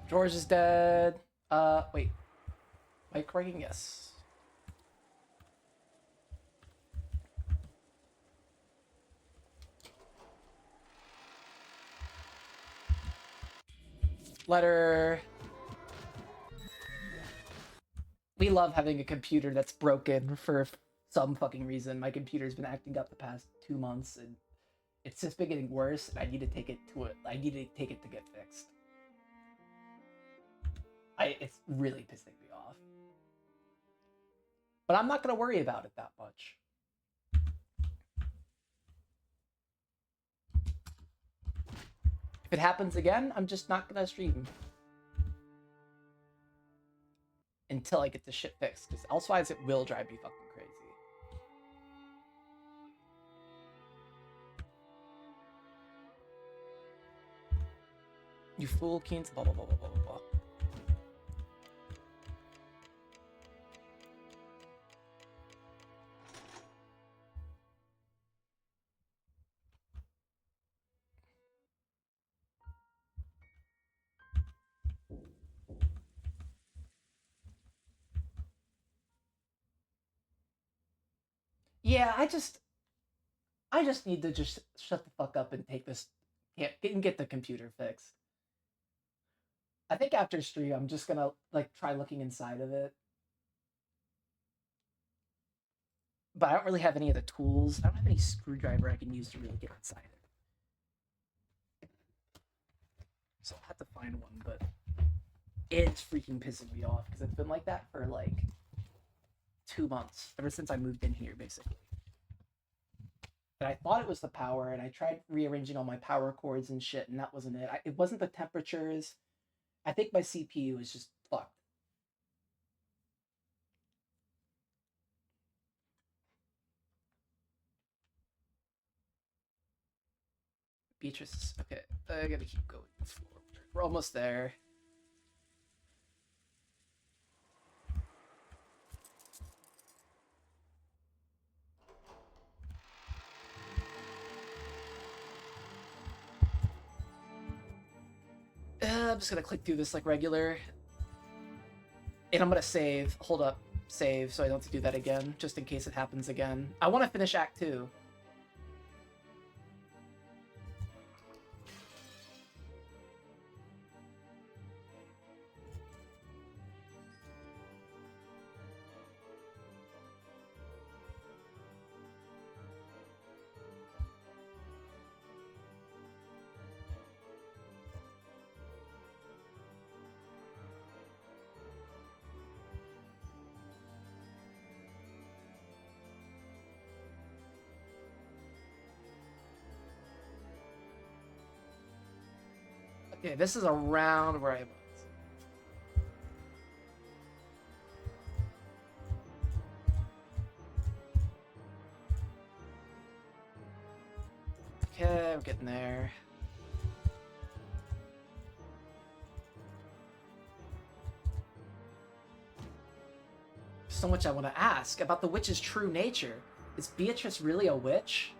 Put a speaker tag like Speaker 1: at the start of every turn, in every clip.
Speaker 1: George is dead. Wait. Mic ringing? Yes. Letter. We love having a computer that's broken for some fucking reason. My computer's been acting up the past 2 months, and it's just been getting worse. And I need to take it to it. I need to take it to get fixed. It's really pissing me off. But I'm not gonna worry about it that much. If it happens again, I'm just not gonna stream until I get the shit fixed, because elsewise it will drive me fucking crazy. You fool, Keens, blah blah blah blah blah blah. Yeah, I just need to just shut the fuck up and take this, get the computer fixed. I think after stream, I'm just gonna like try looking inside of it, but I don't really have any of the tools. I don't have any screwdriver I can use to really get inside it. So I'll have to find one, but it's freaking pissing me off because it's been like that for like 2 months, ever since I moved in here, basically. And I thought it was the power, and I tried rearranging all my power cords and shit, and that wasn't it. It wasn't the temperatures. I think my CPU is just fucked. Beatrice, okay, I gotta keep going forward. We're almost there. I'm just gonna click through this like regular. And I'm gonna save. Hold up. Save so I don't have to do that again, just in case it happens again. I want to finish Act 2. Okay, this is around where I was. Okay, we're getting there. So much I want to ask about the witch's true nature. Is Beatrice really a witch?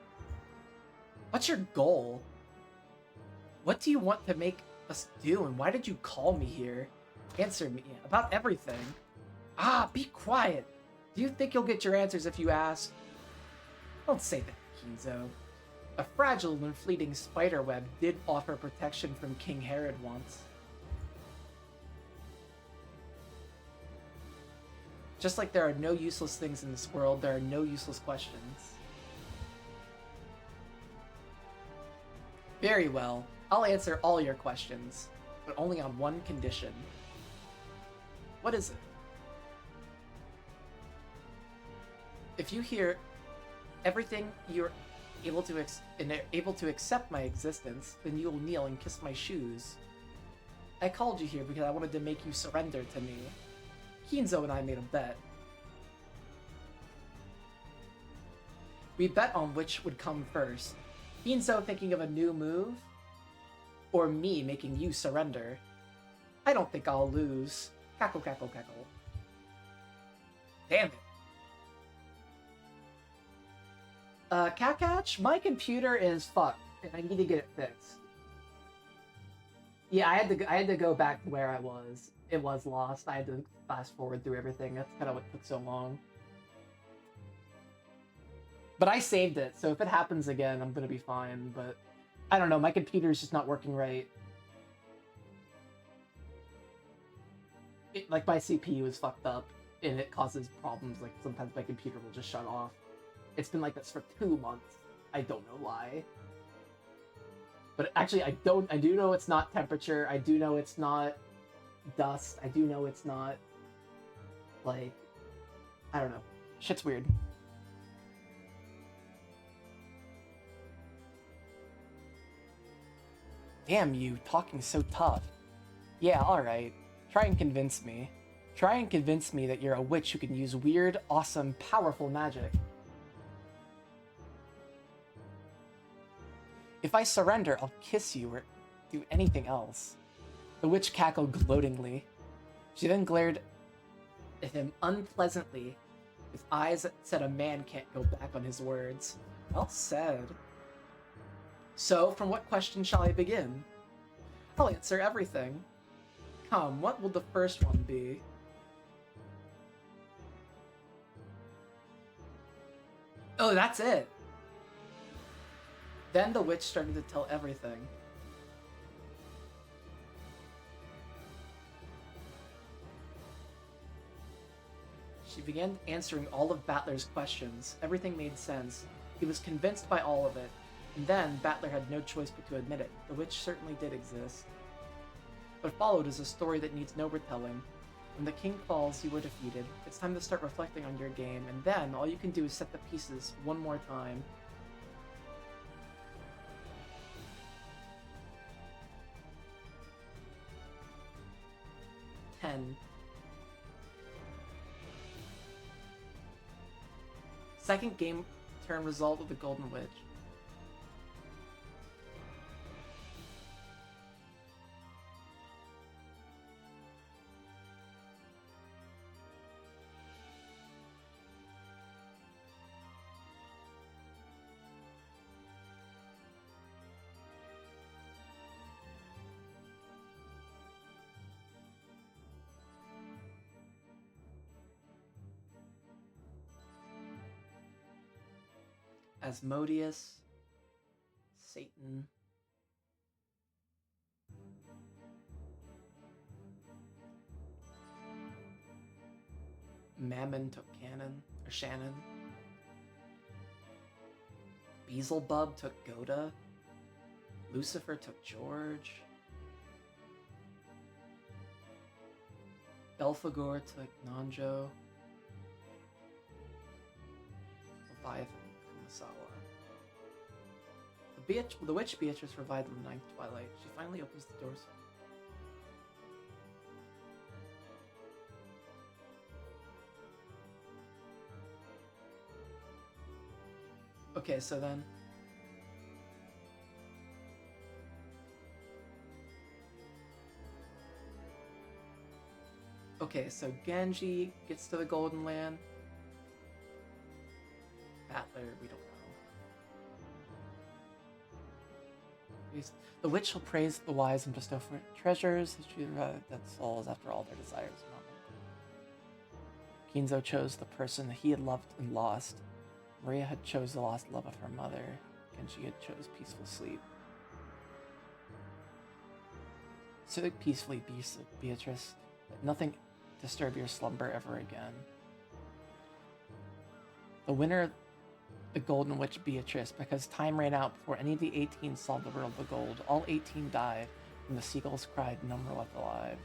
Speaker 1: What's your goal? What do you want to make us do, and why did you call me here? Answer me about everything. Ah, be quiet. Do you think you'll get your answers if you ask? Don't say that, Kinzo. A fragile and fleeting spiderweb did offer protection from King Herod once. Just like there are no useless things in this world, there are no useless questions. Very well. I'll answer all your questions, but only on one condition. What is it? If you hear everything you're able to accept my existence, then you will kneel and kiss my shoes. I called you here because I wanted to make you surrender to me. Kinzo and I made a bet. We bet on which would come first. Kinzo thinking of a new move, or me making you surrender. I don't think I'll lose. Cackle, cackle, cackle. Damn it. Catcatch, my computer is fucked, and I need to get it fixed. Yeah, I had to go back to where I was. It was lost. I had to fast forward through everything. That's kind of what took so long. But I saved it, so if it happens again, I'm gonna be fine. But I don't know. My computer's just not working right. Like my CPU is fucked up, and it causes problems. Like sometimes my computer will just shut off. It's been like this for 2 months. I don't know why. But actually, I don't. I do know it's not temperature. I do know it's not dust. I do know it's not like I don't know. Shit's weird. Damn you, talking so tough. Yeah, alright. Try and convince me. Try and convince me that you're a witch who can use weird, awesome, powerful magic. If I surrender, I'll kiss you or do anything else. The witch cackled gloatingly. She then glared at him unpleasantly, with eyes that said a man can't go back on his words. Well said. So, from what question shall I begin? I'll answer everything. Come, what will the first one be? Oh, that's it. Then the witch started to tell everything. She began answering all of Battler's questions. Everything made sense. He was convinced by all of it. And then Battler had no choice but to admit it. The witch certainly did exist. What followed is a story that needs no retelling. When the king falls, you were defeated. It's time to start reflecting on your game, and then all you can do is set the pieces one more time. Ten. Second game turn result of the Golden Witch. Asmodeus, Satan. Mammon took Cannon, or Shannon. Beelzebub took Goda. Lucifer took George. Belphegor took Nanjo. Leviathan took Kumasawa. The witch Beatrice revived in the ninth twilight. She finally opens the doors. Okay, so then... Okay, so Genji gets to the Golden Land. Battler, we don't know. The witch will praise the wise and bestow for treasures. She dead souls after all their desires. Kinzo chose the person he had loved and lost. Maria had chose the lost love of her mother. Genji had chose peaceful sleep. Sit peacefully, Beatrice. Let nothing disturb your slumber ever again. The winner of the Golden Witch Beatrice, because time ran out before any of the 18 solved the riddle of the gold. All 18 died, and the Seagulls cried, none were left alive.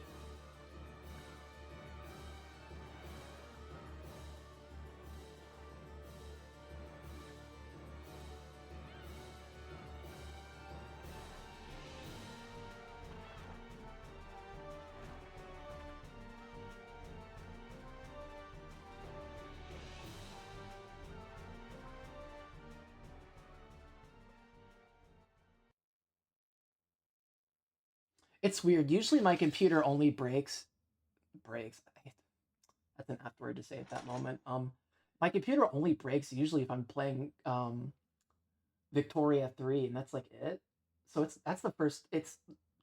Speaker 1: It's weird. Usually my computer only breaks. That's an apt word to say at that moment. My computer only breaks usually if I'm playing Victoria 3, and that's like it. So that's the first. It's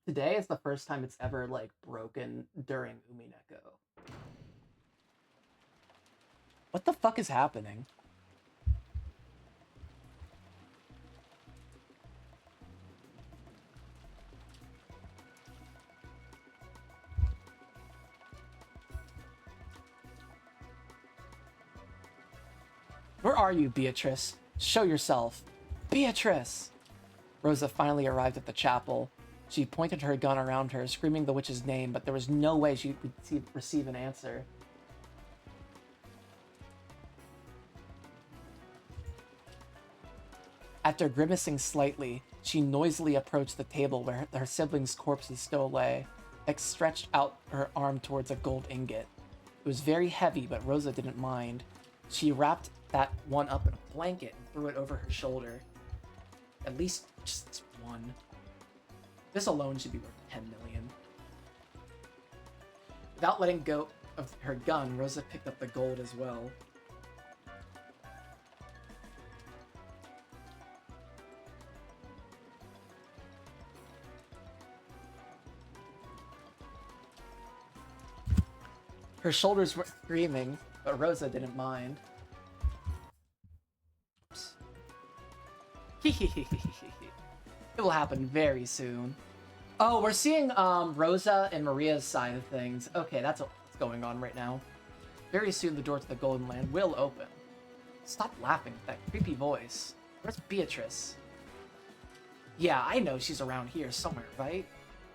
Speaker 1: Today is the first time it's ever, like, broken during Umineko. What the fuck is happening? Where are you, Beatrice? Show yourself. Beatrice! Rosa finally arrived at the chapel. She pointed her gun around her, screaming the witch's name, but there was no way she could receive an answer. After grimacing slightly, she noisily approached the table where her siblings' corpses still lay, stretched out her arm towards a gold ingot. It was very heavy, but Rosa didn't mind. She wrapped that one up in a blanket and threw it over her shoulder. At least just one. This alone should be worth 10 million. Without letting go of her gun, Rosa picked up the gold as well. Her shoulders were screaming, but Rosa didn't mind. It will happen very soon. Oh, we're seeing Rosa and Maria's side of things. Okay, that's what's going on right now. Very soon the door to the Golden Land will open. Stop laughing at that creepy voice. Where's Beatrice? Yeah, I know she's around here somewhere, right?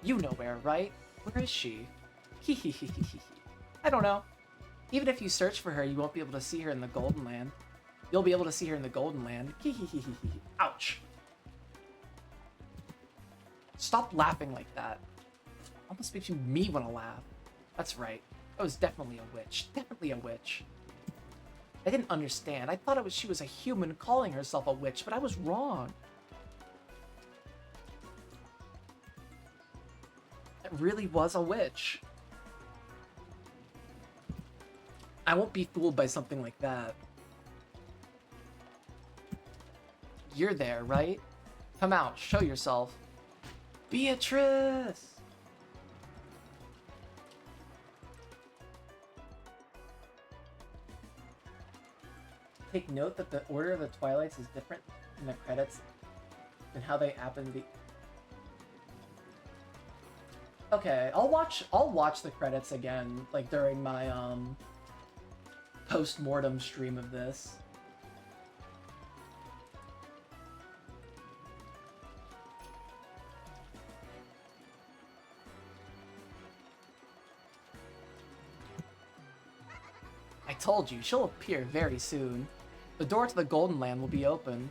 Speaker 1: You know where, right? Where is she? I don't know. Even if you search for her, you won't be able to see her in the Golden Land. You'll be able to see her in the Golden Land. Ouch. Stop laughing like that. Almost makes me want to laugh. That's right. I was definitely a witch. Definitely a witch. I didn't understand. I thought she was a human calling herself a witch, but I was wrong. It really was a witch. I won't be fooled by something like that. You're there, right? Come out, show yourself. Beatrice! Take note that the order of the Twilights is different in the credits than how they happen to be. Okay, I'll watch the credits again, like during my post-mortem stream of this. I told you, she'll appear very soon. The door to the Golden Land will be opened.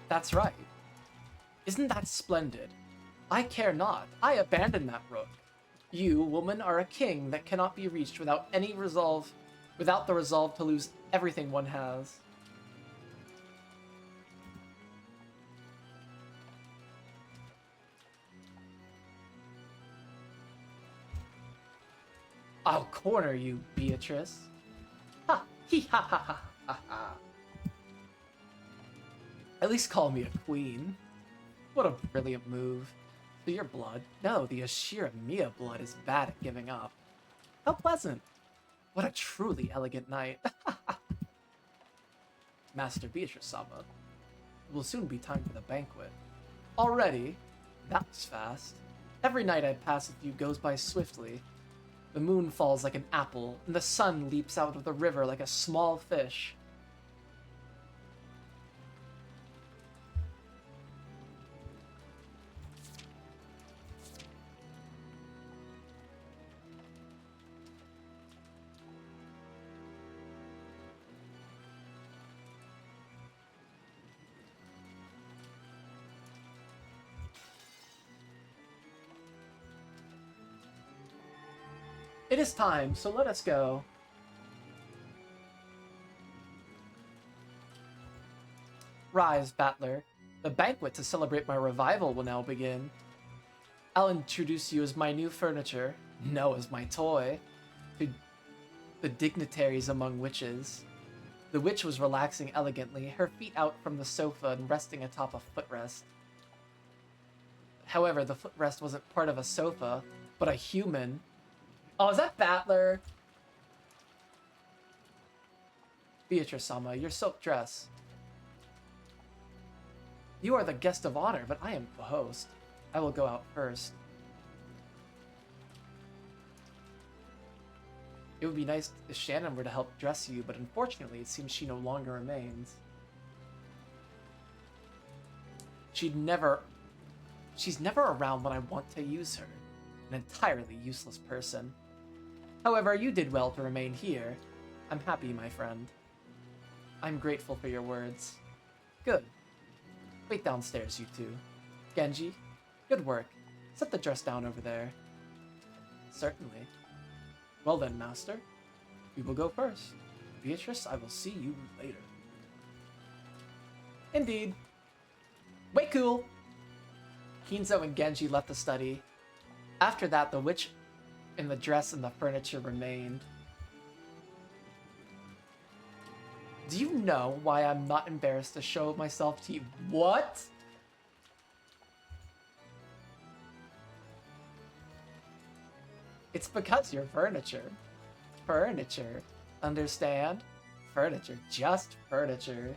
Speaker 1: That's right. Isn't that splendid? I care not. I abandon that rook. You, woman, are a king that cannot be reached without any resolve, without the resolve to lose everything one has. I'll corner you, Beatrice. Ha! Hee ha ha ha ha ha. At least call me a queen. What a brilliant move. So your blood? No, the Ashira Mia blood is bad at giving up. How pleasant. What a truly elegant night. Master Beatrice-sama. It will soon be time for the banquet. Already? That was fast. Every night I pass with you goes by swiftly. The moon falls like an apple, and the sun leaps out of the river like a small fish. It is time, so let us go. Rise, battler. The banquet to celebrate my revival will now begin. I'll introduce you as my new furniture. No, as my toy. To the dignitaries among witches. The witch was relaxing elegantly, her feet out from the sofa and resting atop a footrest. However, the footrest wasn't part of a sofa, but a human. Oh, is that Battler? Beatrice-sama, your silk dress. You are the guest of honor, but I am the host. I will go out first. It would be nice if Shannon were to help dress you, but unfortunately it seems she no longer remains. She's never around when I want to use her. An entirely useless person. However, you did well to remain here. I'm happy, my friend. I'm grateful for your words. Good. Wait downstairs, you two. Genji, good work. Set the dress down over there. Certainly. Well then, master. We will go first. Beatrice, I will see you later. Indeed. Way cool! Kinzo and Genji left the study. After that, the witch in the dress and the furniture remained. Do you know why I'm not embarrassed to show myself to you? What? It's because you're furniture. Furniture. Understand? Furniture. Just furniture.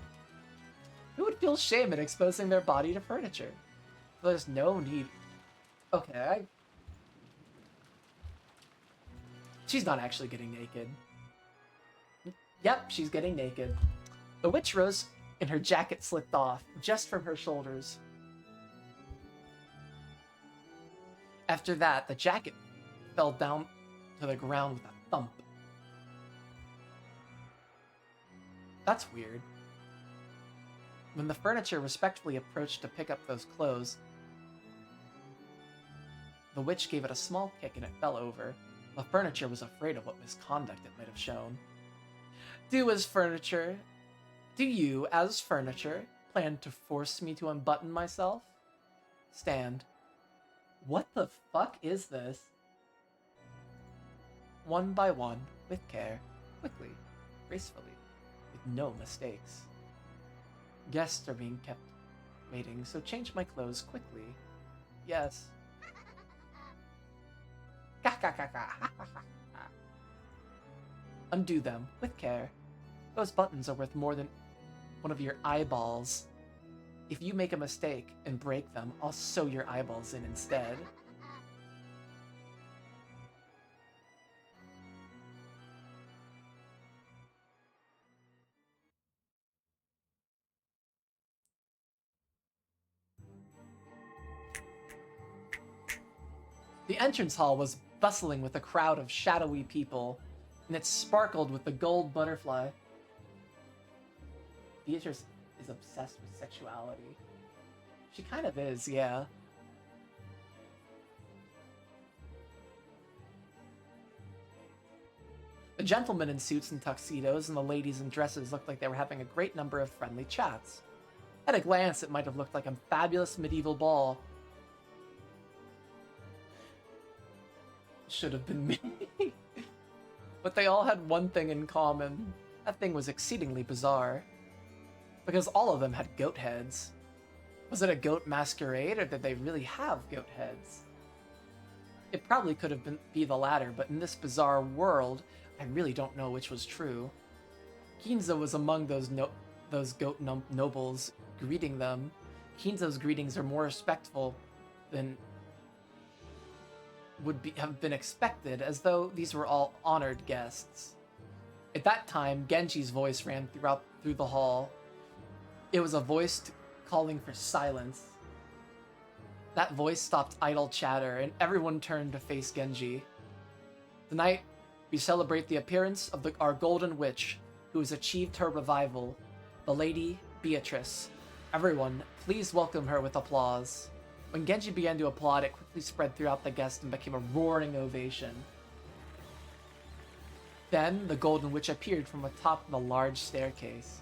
Speaker 1: Who would feel shame at exposing their body to furniture? There's no need. Okay, She's not actually getting naked. Yep, she's getting naked. The witch rose and her jacket slipped off, just from her shoulders. After that, the jacket fell down to the ground with a thump. That's weird. When the furniture respectfully approached to pick up those clothes, the witch gave it a small kick and it fell over. The furniture was afraid of what misconduct it might have shown. Do you, as furniture, plan to force me to unbutton myself? Stand. What the fuck is this? One by one, with care, quickly, gracefully, with no mistakes. Guests are being kept waiting, so change my clothes quickly. Yes. Undo them, with care. Those buttons are worth more than one of your eyeballs. If you make a mistake and break them, I'll sew your eyeballs in instead. The entrance hall was bustling with a crowd of shadowy people, and it sparkled with the gold butterfly. Beatrice is obsessed with sexuality. She kind of is, yeah. The gentlemen in suits and tuxedos and the ladies in dresses looked like they were having a great number of friendly chats. At a glance, it might have looked like a fabulous medieval ball. Should have been me. But they all had one thing in common. That thing was exceedingly bizarre. Because all of them had goat heads. Was it a goat masquerade, or did they really have goat heads? It probably could have be the latter, but in this bizarre world, I really don't know which was true. Kinzo was among those goat nobles, greeting them. Kinzo's greetings are more respectful than have been expected, as though these were all honored guests. At that time, Genji's voice ran through the hall. It was a voice calling for silence. That voice stopped idle chatter, and everyone turned to face Genji. Tonight, we celebrate the appearance of our golden witch, who has achieved her revival, the Lady Beatrice. Everyone, please welcome her with applause. When Genji began to applaud, it quickly spread throughout the guests and became a roaring ovation. Then, the Golden Witch appeared from atop of a large staircase.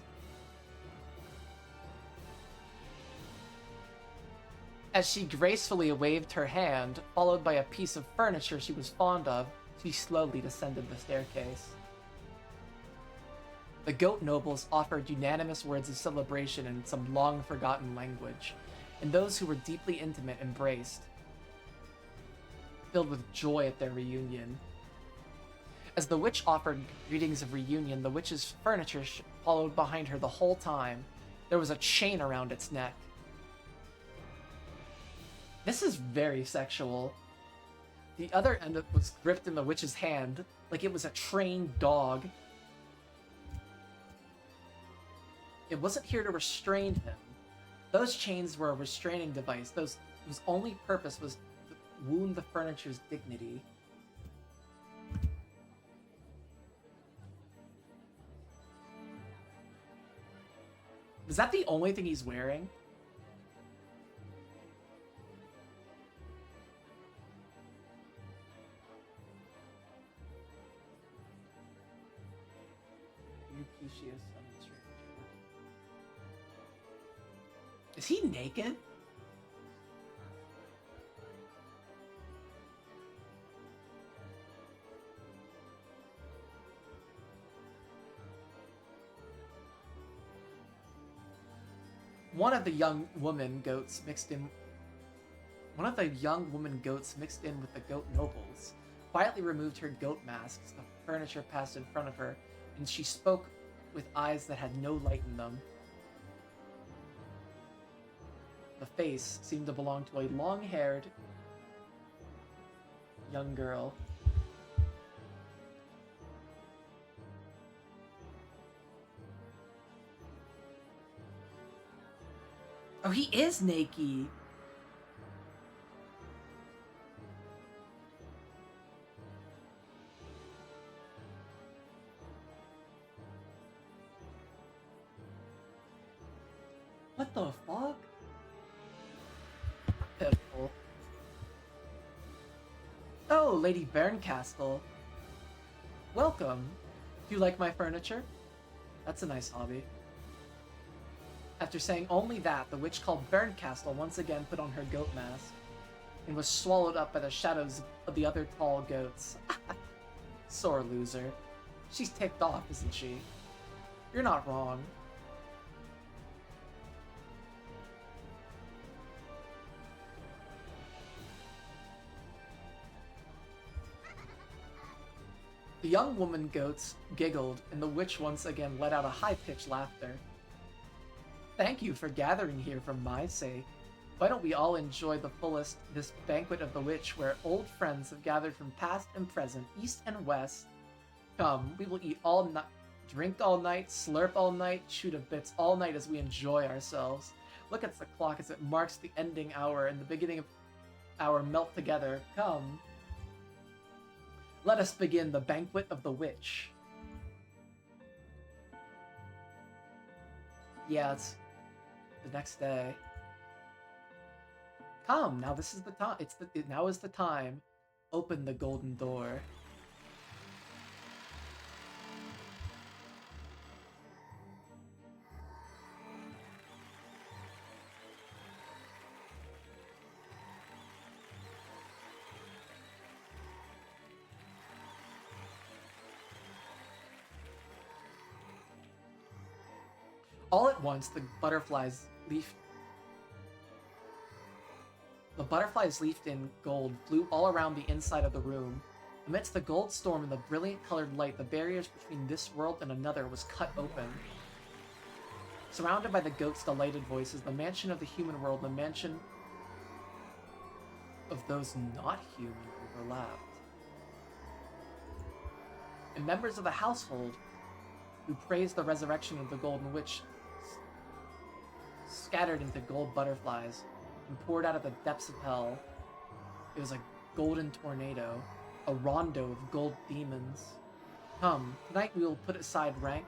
Speaker 1: As she gracefully waved her hand, followed by a piece of furniture she was fond of, she slowly descended the staircase. The goat nobles offered unanimous words of celebration in some long-forgotten language, and those who were deeply intimate embraced, filled with joy at their reunion. As the witch offered greetings of reunion, the witch's furniture followed behind her the whole time. There was a chain around its neck. This is very sexual. The other end was gripped in the witch's hand, like it was a trained dog. It wasn't here to restrain him. Those chains were a restraining device, whose only purpose was to wound the furniture's dignity. Is that the only thing he's wearing? Is he naked? One of the young woman goats mixed in with the goat nobles quietly removed her goat mask as the furniture passed in front of her, and she spoke with eyes that had no light in them. The face seemed to belong to a long-haired young girl. Oh, he is naked. What the fuck? Pitiful. Oh, Lady Berncastle. Welcome. Do you like my furniture? That's a nice hobby. After saying only that, the witch called Berncastle once again put on her goat mask and was swallowed up by the shadows of the other tall goats. Sore loser. She's ticked off, isn't she? You're not wrong. The young woman goats giggled, and the witch once again let out a high-pitched laughter. Thank you for gathering here for my sake. Why don't we all enjoy the fullest this banquet of the witch, where old friends have gathered from past and present, east and west. Come, we will eat all night, drink all night, slurp all night, shoot a bits all night as we enjoy ourselves. Look at the clock as it marks the ending hour and the beginning of our melt together. Come. Let us begin the banquet of the witch. Yeah, it's the next day. Come, now this is the time. Now is the time. Open the golden door. All at once, the butterflies leafed in gold flew all around the inside of the room. Amidst the gold storm and the brilliant colored light, the barriers between this world and another was cut open. Surrounded by the goats' delighted voices, the mansion of the human world, the mansion of those not human overlapped. And members of the household who praised the resurrection of the Golden Witch scattered into gold butterflies and poured out of the depths of hell. It was a golden tornado, a rondo of gold demons. Come, tonight we will put aside rank,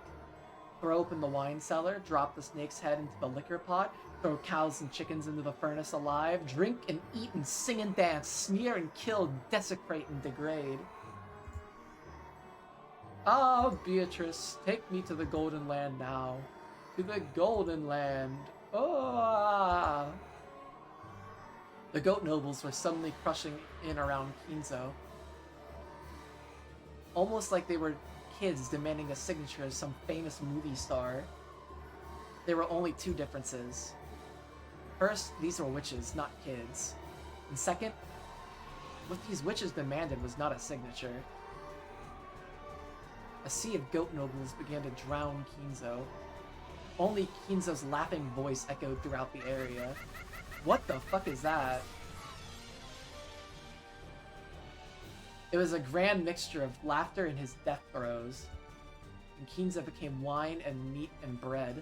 Speaker 1: throw open the wine cellar, drop the snake's head into the liquor pot, throw cows and chickens into the furnace alive, drink and eat and sing and dance, smear and kill, desecrate and degrade. Ah, Beatrice, take me to the Golden Land now. To the Golden Land. Oh! The goat nobles were suddenly crushing in around Kinzo, almost like they were kids demanding a signature as some famous movie star. There were only two differences. First, these were witches, not kids. And second, what these witches demanded was not a signature. A sea of goat nobles began to drown Kinzo. Only Kinzo's laughing voice echoed throughout the area. What the fuck is that? It was a grand mixture of laughter and his death throes. And Kinzo became wine and meat and bread.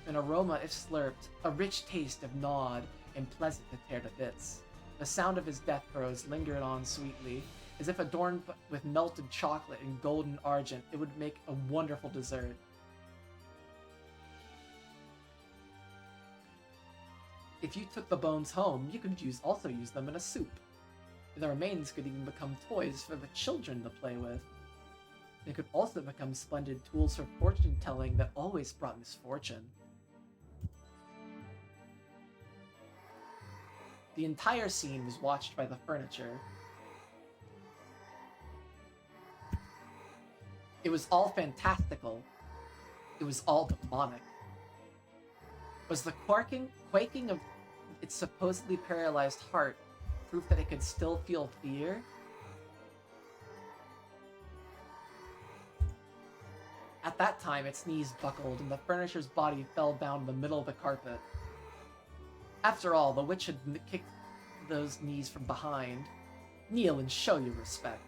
Speaker 1: An aroma if slurped, a rich taste if gnawed, and pleasant to tear to bits. The sound of his death throes lingered on sweetly, as if adorned with melted chocolate and golden argent, it would make a wonderful dessert. If you took the bones home, you could also use them in a soup. The remains could even become toys for the children to play with. They could also become splendid tools for fortune-telling that always brought misfortune. The entire scene was watched by the furniture. It was all fantastical. It was all demonic. Was the quaking of its supposedly paralyzed heart proof that it could still feel fear? At that time, its knees buckled and the furniture's body fell down the middle of the carpet. After all, the witch had kicked those knees from behind. Kneel and show your respect.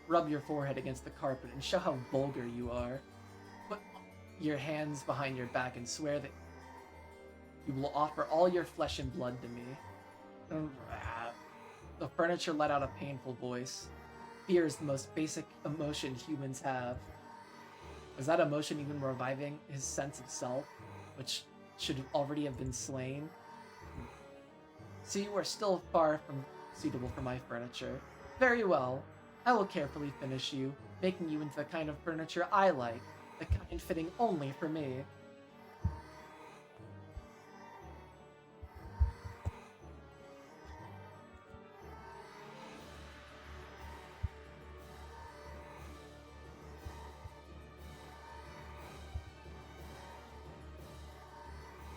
Speaker 1: Rub your forehead against the carpet and show how vulgar you are. Put your hands behind your back and swear that you will offer all your flesh and blood to me. The furniture let out a painful voice. Fear is the most basic emotion humans have. Was that emotion even reviving his sense of self, which should already have been slain? So you are still far from suitable for my furniture. Very well. I will carefully finish you, making you into the kind of furniture I like, the kind fitting only for me.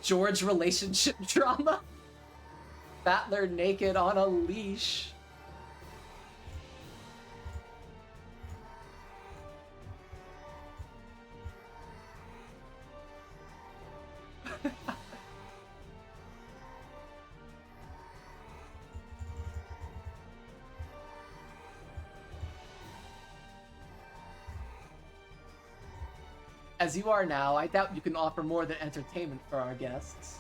Speaker 1: George relationship drama? Battler naked on a leash. As you are now, I doubt you can offer more than entertainment for our guests.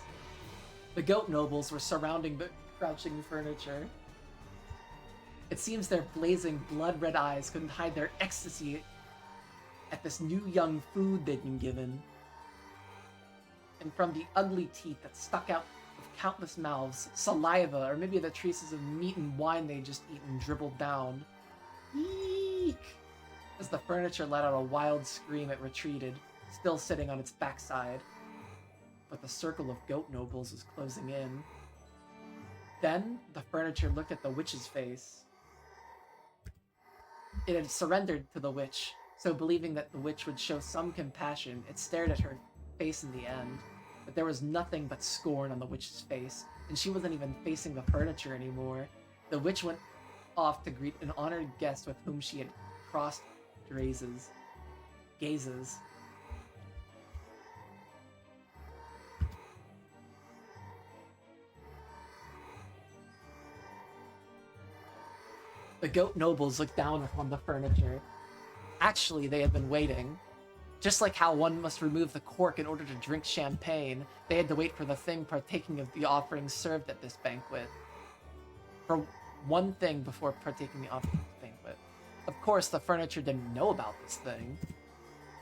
Speaker 1: The goat nobles were surrounding the crouching furniture. It seems their blazing, blood-red eyes couldn't hide their ecstasy at this new young food they'd been given. And from the ugly teeth that stuck out of countless mouths, saliva, or maybe the traces of meat and wine they'd just eaten dribbled down. Eek! As the furniture let out a wild scream, it retreated, still sitting on its backside. But the circle of goat nobles was closing in. Then, the furniture looked at the witch's face. It had surrendered to the witch, so believing that the witch would show some compassion, it stared at her face in the end. But there was nothing but scorn on the witch's face, and she wasn't even facing the furniture anymore. The witch went off to greet an honored guest with whom she had crossed gazes. The goat nobles looked down upon the furniture. Actually, they had been waiting. Just like how one must remove the cork in order to drink champagne, they had to wait for the thing partaking of the offerings served at this banquet. For one thing before partaking the offerings of the banquet. Of course, the furniture didn't know about this thing,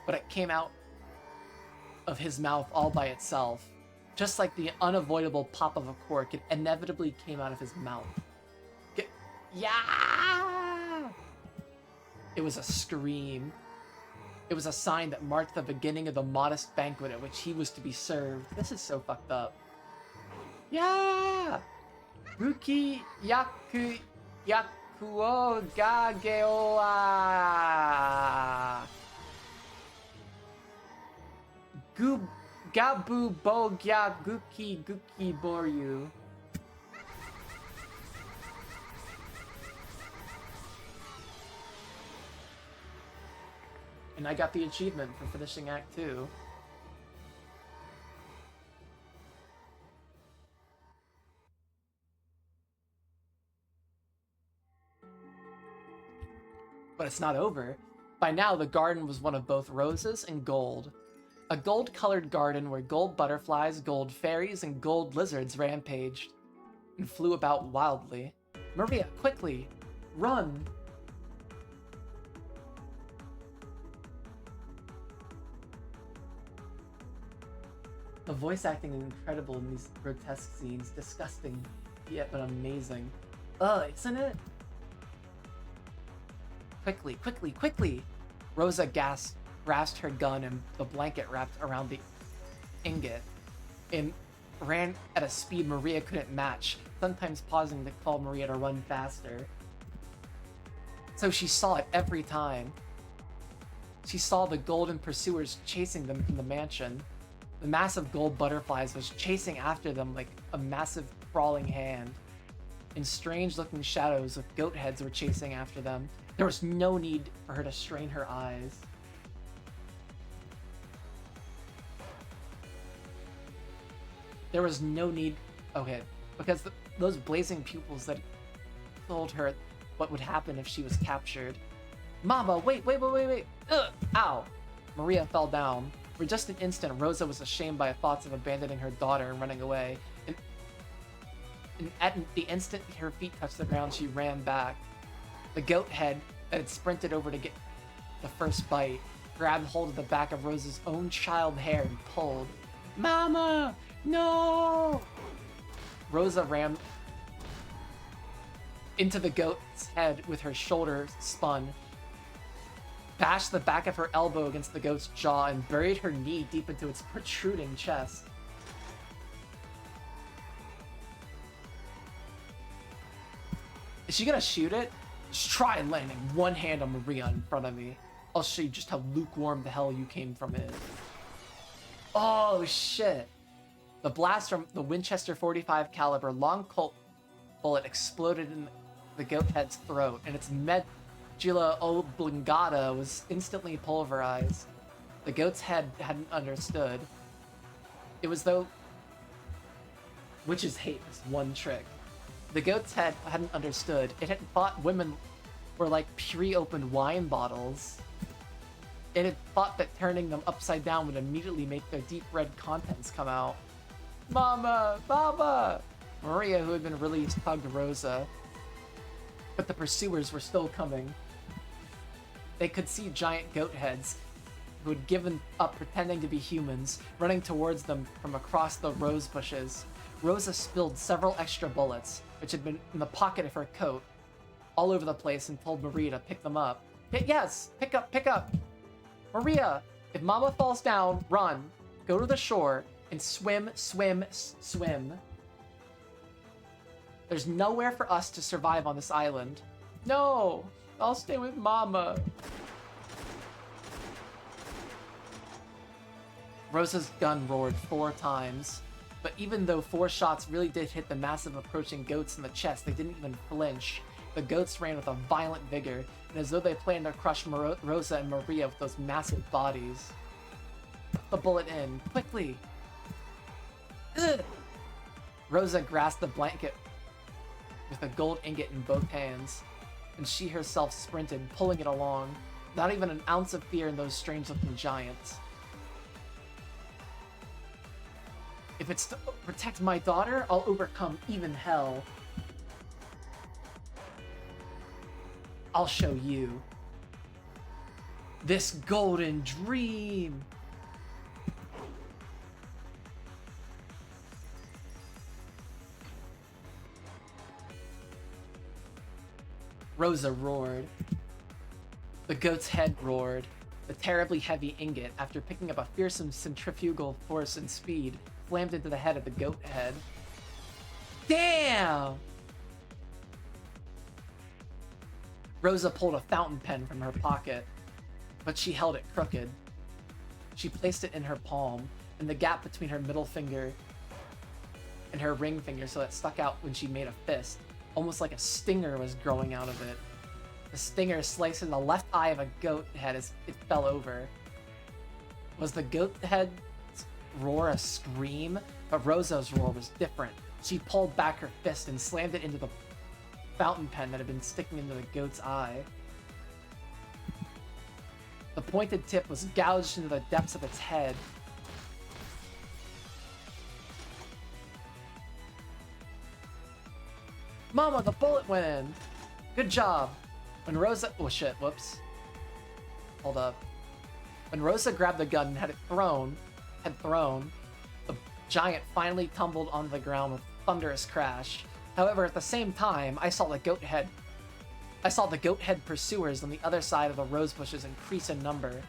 Speaker 1: but it came out of his mouth all by itself. Just like the unavoidable pop of a cork, it inevitably came out of his mouth. Yeah! It was a scream. It was a sign that marked the beginning of the modest banquet at which he was to be served. This is so fucked up. Yeah! Buki yakuo gageoa. Gabu bogya guki boryu. And I got the achievement for finishing Act 2. But it's not over. By now, the garden was one of both roses and gold. A gold-colored garden where gold butterflies, gold fairies, and gold lizards rampaged and flew about wildly. Maria, quickly! Run! The voice acting is incredible in these grotesque scenes. Disgusting, yet but amazing. Isn't it? Quickly, quickly, quickly! Rosa grasped her gun and the blanket wrapped around the ingot and ran at a speed Maria couldn't match, sometimes pausing to call Maria to run faster. So she saw it every time. She saw the golden pursuers chasing them from the mansion. The massive gold butterflies was chasing after them like a massive crawling hand. And strange-looking shadows with goat heads were chasing after them. There was no need for her to strain her eyes. There was no need... Okay, because those blazing pupils that told her what would happen if she was captured. Mama, wait! Ugh! Ow! Maria fell down. For just an instant, Rosa was ashamed by thoughts of abandoning her daughter and running away. And at the instant her feet touched the ground, she ran back. The goat head that had sprinted over to get the first bite grabbed hold of the back of Rosa's own child hair and pulled. Mama! No! Rosa ran into the goat's head with her shoulder spun, bashed the back of her elbow against the goat's jaw, and buried her knee deep into its protruding chest. Is she gonna shoot it? Just try landing one hand on Maria in front of me. I'll show you just how lukewarm the hell you came from it. Oh shit. The blast from the Winchester 45 caliber long Colt bullet exploded in the goat head's throat, and its medulla oblongata was instantly pulverized. The goat's head hadn't understood. It was though witches hate this one trick. The goat's head hadn't understood. It had thought women were like pre-opened wine bottles. It had thought that turning them upside down would immediately make their deep red contents come out. Mama! Mama! Maria, who had been released, hugged Rosa. But the pursuers were still coming. They could see giant goat heads, who had given up pretending to be humans, running towards them from across the rose bushes. Rosa spilled several extra bullets, which had been in the pocket of her coat, all over the place, and told Maria to pick them up. Yes! Pick up! Maria! If Mama falls down, run. Go to the shore and swim. There's nowhere for us to survive on this island. No! I'll stay with Mama. Rosa's gun roared 4 times. But even though 4 shots really did hit the massive approaching goats in the chest, they didn't even flinch. The goats ran with a violent vigor, and as though they planned to crush Rosa and Maria with those massive bodies. Put the bullet in, quickly! Ugh! Rosa grasped the blanket with a gold ingot in both hands, and she herself sprinted, pulling it along. Not even an ounce of fear in those strange-looking giants. If it's to protect my daughter, I'll overcome even hell. I'll show you. This golden dream! Rosa roared. The goat's head roared. The terribly heavy ingot, after picking up a fearsome centrifugal force and speed, slammed into the head of the goat head. Damn! Rosa pulled a fountain pen from her pocket, but she held it crooked. She placed it in her palm, in the gap between her middle finger and her ring finger, so it stuck out when she made a fist, almost like a stinger was growing out of it. The stinger sliced in the left eye of a goat head as it fell over. Was the goat head's roar a scream? But Rosa's roar was different. She pulled back her fist and slammed it into the fountain pen that had been sticking into the goat's eye. The pointed tip was gouged into the depths of its head. Mama, the bullet went in! Good job! When Rosa... Oh shit, whoops. Hold up. When Rosa grabbed the gun and had thrown, the giant finally tumbled onto the ground with a thunderous crash. However, at the same time, I saw the goat head pursuers on the other side of the rose bushes increase in number.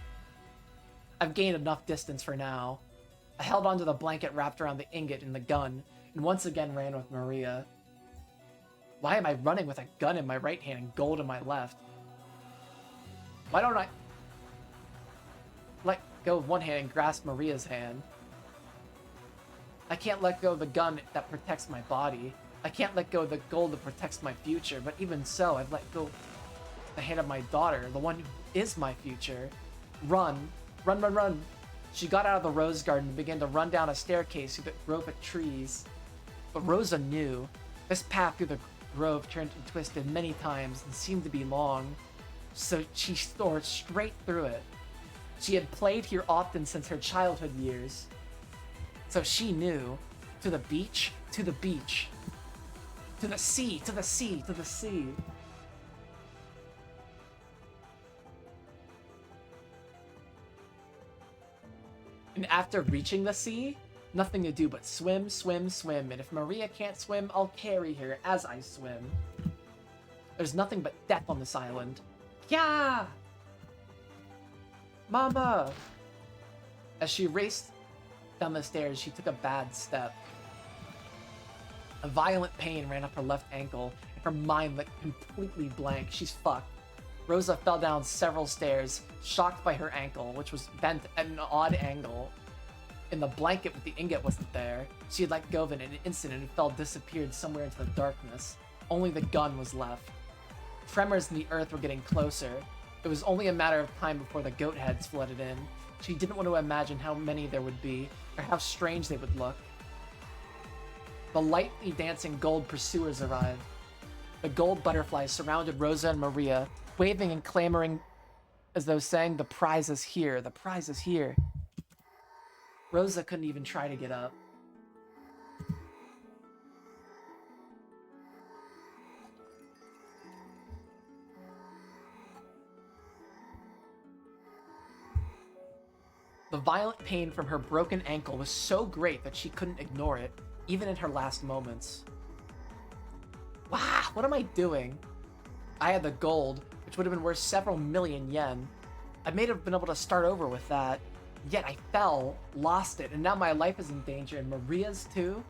Speaker 1: I've gained enough distance for now. I held onto the blanket wrapped around the ingot and the gun, and once again ran with Maria. Why am I running with a gun in my right hand and gold in my left? Why don't I let go of one hand and grasp Maria's hand? I can't let go of the gun that protects my body. I can't let go of the gold that protects my future, but even so, I've let go of the hand of my daughter, the one who is my future. Run. Run, run, run. She got out of the rose garden and began to run down a staircase through the grove of trees. But Rosa knew. This path through the grove turned and twisted many times and seemed to be long, so she soared straight through it. She had played here often since her childhood years, so she knew. To the beach, to the beach. To the sea, to the sea, to the sea. And after reaching the sea, nothing to do but swim, swim, swim. And if Maria can't swim, I'll carry her as I swim. There's nothing but death on this island. Yeah! Mama! As she raced down the stairs, she took a bad step. A violent pain ran up her left ankle, and her mind went completely blank. She's fucked. Rosa fell down several stairs, shocked by her ankle, which was bent at an odd angle. And the blanket with the ingot wasn't there. She had let go of it in an instant and disappeared somewhere into the darkness. Only the gun was left. Tremors in the earth were getting closer. It was only a matter of time before the goat heads flooded in. She didn't want to imagine how many there would be, or how strange they would look. The lightly dancing gold pursuers arrived. The gold butterflies surrounded Rosa and Maria, waving and clamoring as though saying, "The prize is here, the prize is here." Rosa couldn't even try to get up. The violent pain from her broken ankle was so great that she couldn't ignore it, even in her last moments. Wow, what am I doing? I had the gold, which would have been worth several million yen. I may have been able to start over with that. Yet I fell, lost it, and now my life is in danger, and Maria's too?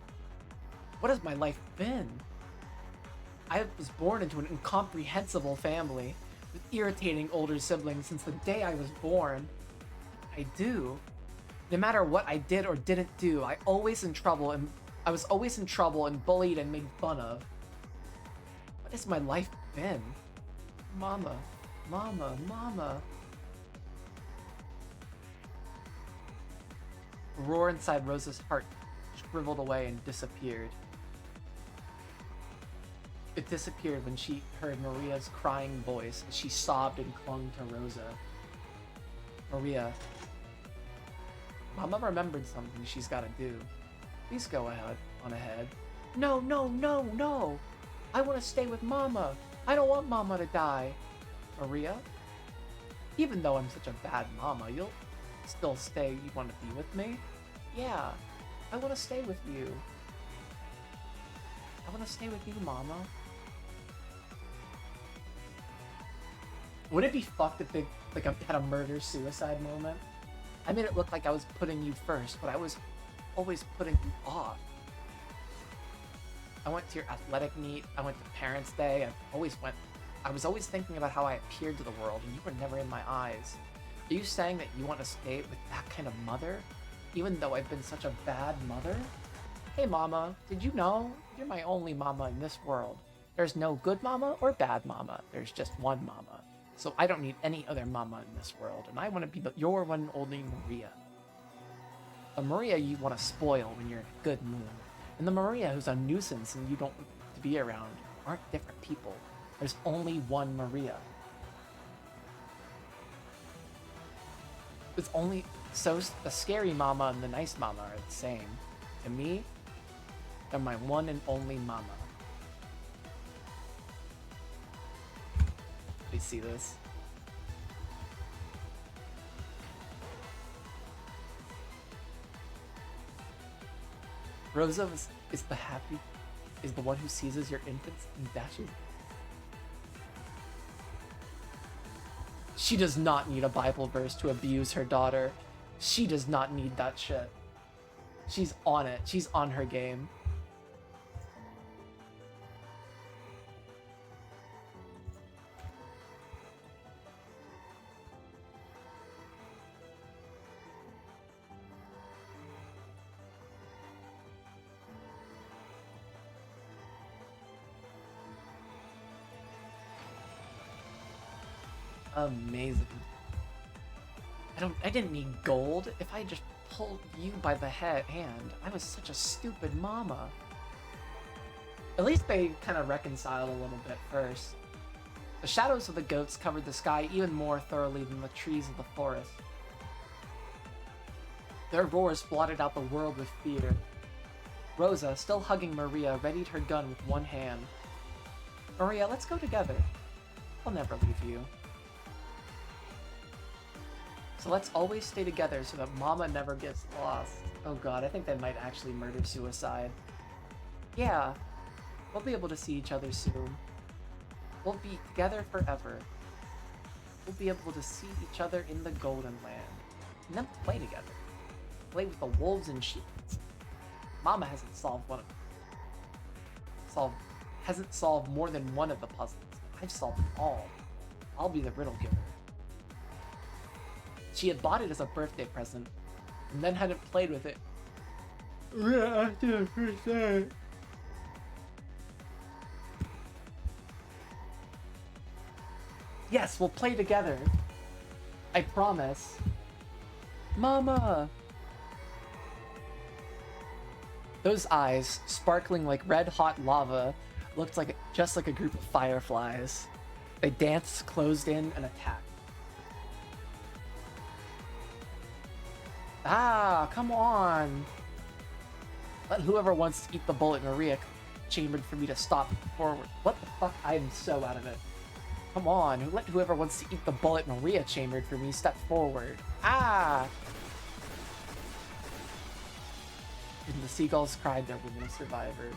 Speaker 1: What has my life been? I was born into an incomprehensible family, with irritating older siblings since the day I was born. I do. No matter what I did or didn't do, I was always in trouble and bullied and made fun of. What has my life been? Mama, mama, mama. The roar inside Rosa's heart shriveled away and disappeared. It disappeared when she heard Maria's crying voice as she sobbed and clung to Rosa. Maria. Mama remembered something she's gotta do. Please go on ahead. No, no, no, no! I want to stay with Mama! I don't want Mama to die! Maria? Even though I'm such a bad mama, you'll still stay. You want to be with me? Yeah, I want to stay with you. I want to stay with you, Mama. Would it be fucked if they had a murder-suicide moment? I made it look like I was putting you first, but I was always putting you off. I went to your athletic meet. I went to Parents' Day. I was always thinking about how I appeared to the world, and you were never in my eyes. Are you saying that you want to stay with that kind of mother? Even though I've been such a bad mother? Hey mama, did you know? You're my only mama in this world. There's no good mama or bad mama. There's just one mama. So I don't need any other mama in this world, and I want to be your one and only Maria. The Maria you want to spoil when you're in a good mood. And the Maria who's a nuisance and you don't want to be around aren't different people. There's only one Maria. It's only... So the scary mama and the nice mama are the same. To me, they're my one and only mama. You see this? Rosa is the one who seizes your infants and dashes. She does not need a Bible verse to abuse her daughter. She does not need that shit. She's on it. She's on her game. Amazing. I didn't need gold. If I just pulled you by the hand, I was such a stupid mama. At least they kind of reconciled a little bit first. The shadows of the goats covered the sky even more thoroughly than the trees of the forest. Their roars blotted out the world with fear. Rosa, still hugging Maria, readied her gun with one hand. Maria, let's go together. I'll never leave you. So let's always stay together so that Mama never gets lost. Oh god, I think they might actually murder-suicide. Yeah, we'll be able to see each other soon. We'll be together forever. We'll be able to see each other in the Golden Land. And then play together. Play with the wolves and sheep. Mama hasn't solved hasn't solved more than one of the puzzles. I've solved them all. I'll be the riddle giver. She had bought it as a birthday present, and then hadn't played with it. After the first day. Yes, we'll play together. I promise. Mama! Those eyes, sparkling like red-hot lava, looked like just like a group of fireflies. They danced, closed in, and attacked. Ah, come on! Let whoever wants to eat the bullet Maria chambered for me to stop forward. What the fuck? I am so out of it. Come on, let whoever wants to eat the bullet Maria chambered for me step forward. Ah! And the seagulls cried their women survivors.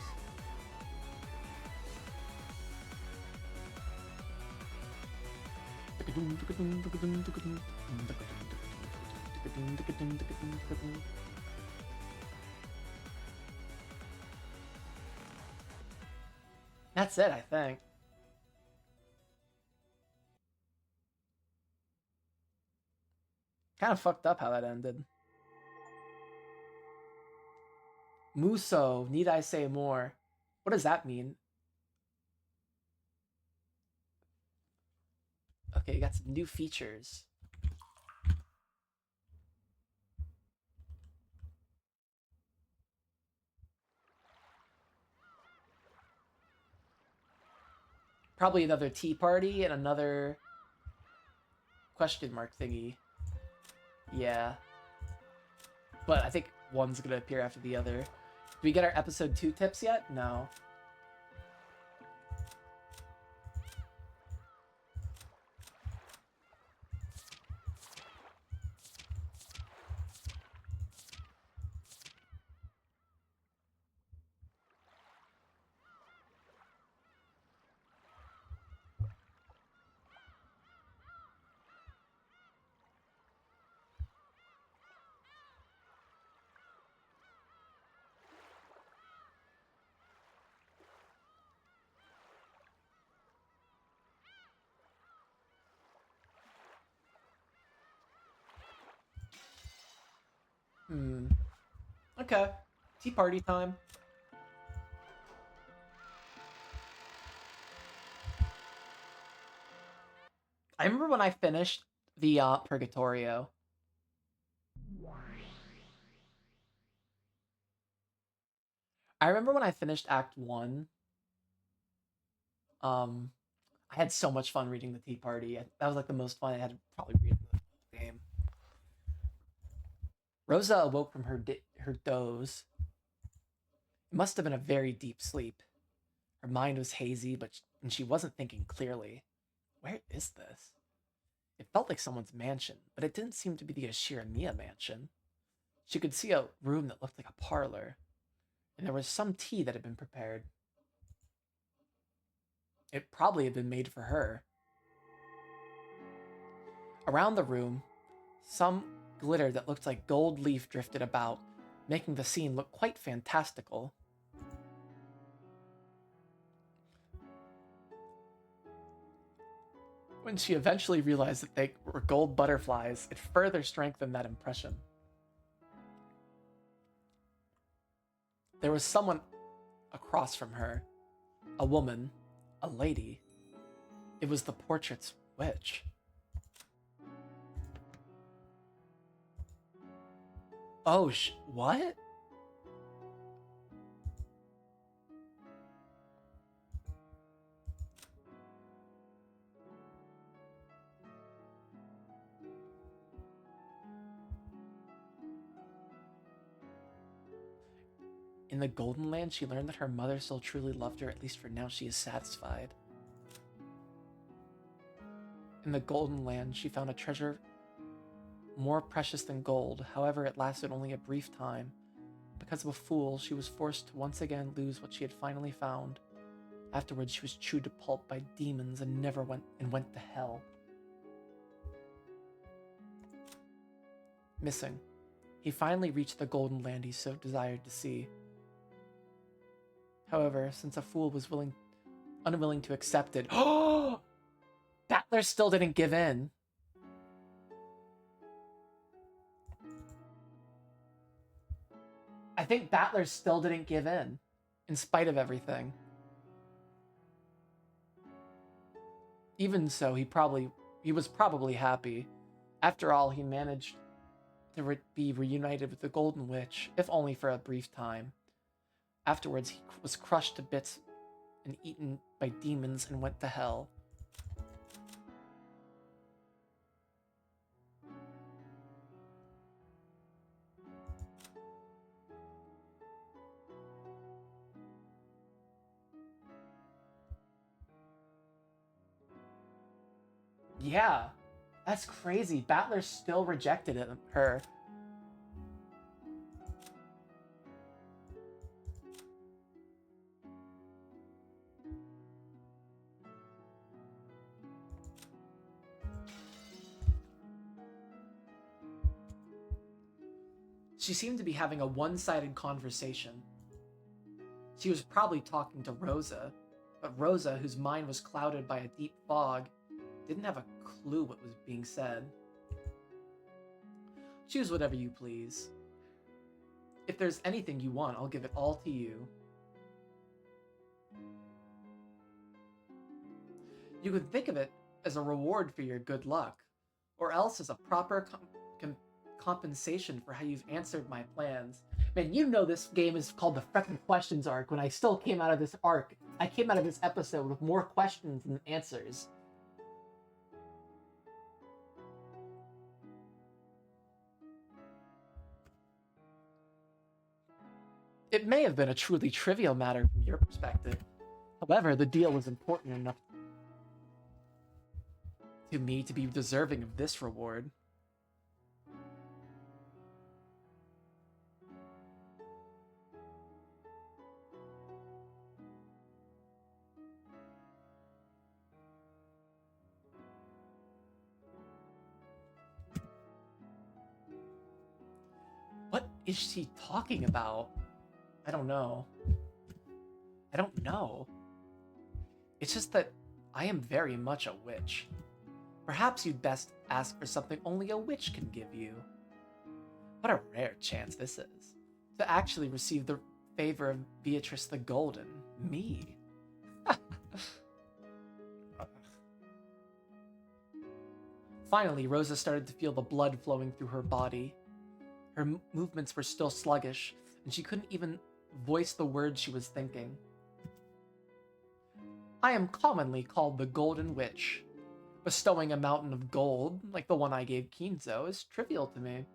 Speaker 1: That's it, I think. Kind of fucked up how that ended. Muso, need I say more? What does that mean? Okay, you got some new features. Probably another tea party and another question mark thingy. Yeah. But I think one's gonna appear after the other. Did we get our episode 2 tips yet? No. Hmm. Okay. Tea party time. I remember when I finished the Purgatorio. I remember when I finished Act 1. Um, I had so much fun reading the Tea Party. That was like the most fun I had to probably read in the game. Rosa awoke from her doze. It must have been a very deep sleep. Her mind was hazy, and she wasn't thinking clearly. Where is this? It felt like someone's mansion, but it didn't seem to be the Ashira Mia mansion. She could see a room that looked like a parlor, and there was some tea that had been prepared. It probably had been made for her. Around the room, some glitter that looked like gold leaf drifted about, making the scene look quite fantastical. When she eventually realized that they were gold butterflies, it further strengthened that impression. There was someone across from her, a woman, a lady. It was the portrait's witch. Oh, what? In the Golden Land, she learned that her mother still truly loved her, at least for now she is satisfied. In the Golden Land, she found a treasure more precious than gold. However, it lasted only a brief time. Because of a fool, she was forced to once again lose what she had finally found. Afterwards, she was chewed to pulp by demons and went to hell. Missing. He finally reached the Golden Land he so desired to see. However, since a fool was unwilling to accept it, Battler still didn't give in. I think Battler still didn't give in spite of everything. Even so, he was probably happy. After all, he managed to be reunited with the Golden Witch, if only for a brief time. Afterwards, he was crushed to bits and eaten by demons and went to hell. Yeah, that's crazy. Battler still rejected her. She seemed to be having a one-sided conversation. She was probably talking to Rosa, but Rosa, whose mind was clouded by a deep fog, didn't have a clue what was being said. Choose whatever you please. If there's anything you want, I'll give it all to you. You could think of it as a reward for your good luck, or else as a proper compensation for how you've answered my plans. Man, you know this game is called the Freaking Questions arc. When I still came out of this arc, I came out of this episode with more questions than answers. It may have been a truly trivial matter from your perspective. However, the deal was important enough to me to be deserving of this reward. What is she talking about? I don't know. I don't know. It's just that I am very much a witch. Perhaps you'd best ask for something only a witch can give you. What a rare chance this is. To actually receive the favor of Beatrice the Golden. Me. Finally, Rosa started to feel the blood flowing through her body. Her movements were still sluggish, and she couldn't even voice the words she was thinking. I am commonly called the Golden Witch. Bestowing a mountain of gold, like the one I gave Kinzo, is trivial to me.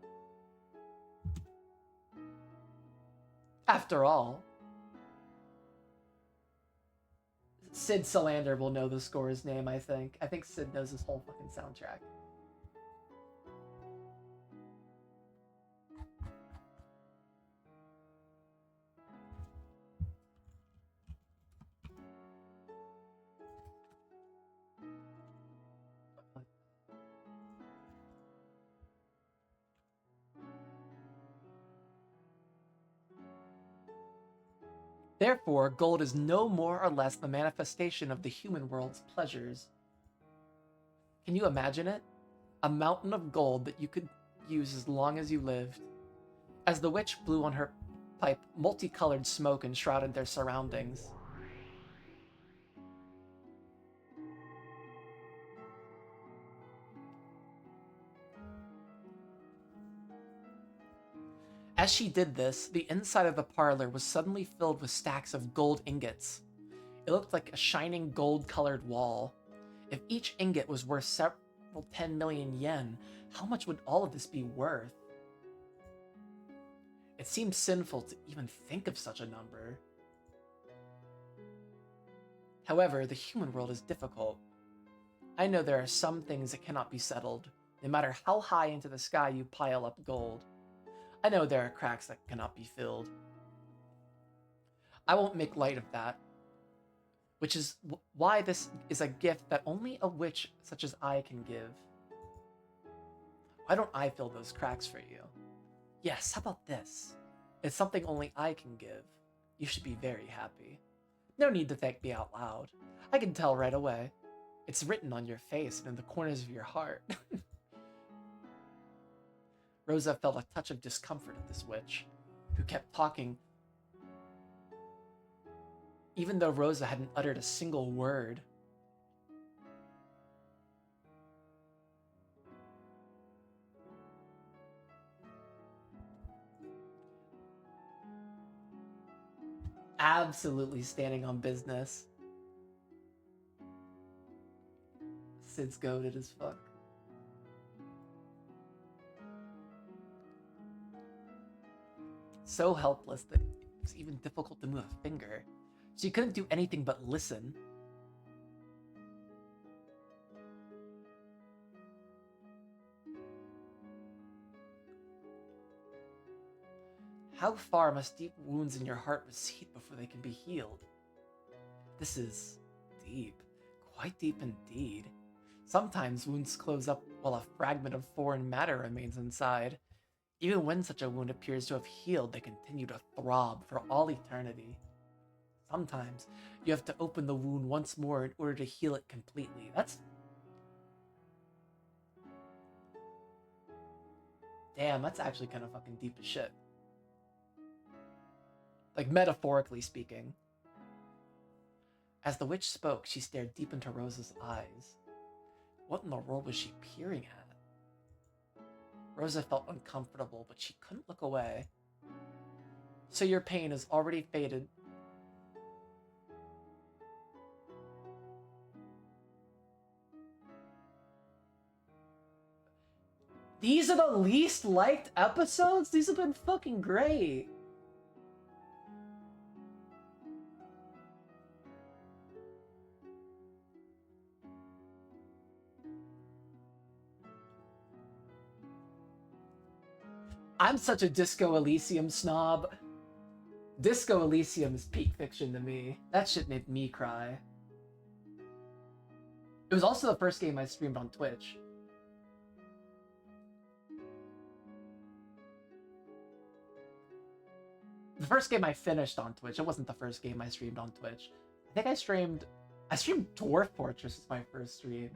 Speaker 1: After all, Sid Salander will know the score's name, I think. I think Sid knows this whole fucking soundtrack. Therefore, gold is no more or less the manifestation of the human world's pleasures. Can you imagine it? A mountain of gold that you could use as long as you lived. As the witch blew on her pipe, multicolored smoke enshrouded their surroundings. As she did this, the inside of the parlor was suddenly filled with stacks of gold ingots. It looked like a shining gold-colored wall. If each ingot was worth several 10 million yen, how much would all of this be worth? It seemed sinful to even think of such a number. However, the human world is difficult. I know there are some things that cannot be settled, no matter how high into the sky you pile up gold. I know there are cracks that cannot be filled. I won't make light of that, which is why this is a gift that only a witch such as I can give. Why don't I fill those cracks for you? Yes, how about this? It's something only I can give. You should be very happy. No need to thank me out loud. I can tell right away. It's written on your face and in the corners of your heart. Rosa felt a touch of discomfort at this witch, who kept talking, even though Rosa hadn't uttered a single word. Absolutely standing on business. Sid's goated as fuck. So helpless that it was even difficult to move a finger. She couldn't do anything but listen. How far must deep wounds in your heart recede before they can be healed? This is deep, quite deep indeed. Sometimes wounds close up while a fragment of foreign matter remains inside. Even when such a wound appears to have healed, they continue to throb for all eternity. Sometimes you have to open the wound once more in order to heal it completely. Damn, that's actually kind of fucking deep as shit. Like, metaphorically speaking. As the witch spoke, she stared deep into Rosa's eyes. What in the world was she peering at? Rosa felt uncomfortable, but she couldn't look away. So your pain has already faded. These are the least liked episodes? These have been fucking great. I'm such a Disco Elysium snob. Disco Elysium is peak fiction to me. That shit made me cry. It was also the first game I streamed on Twitch. The first game I finished on Twitch. It wasn't the first game I streamed on Twitch. I think I streamed Dwarf Fortress as my first stream.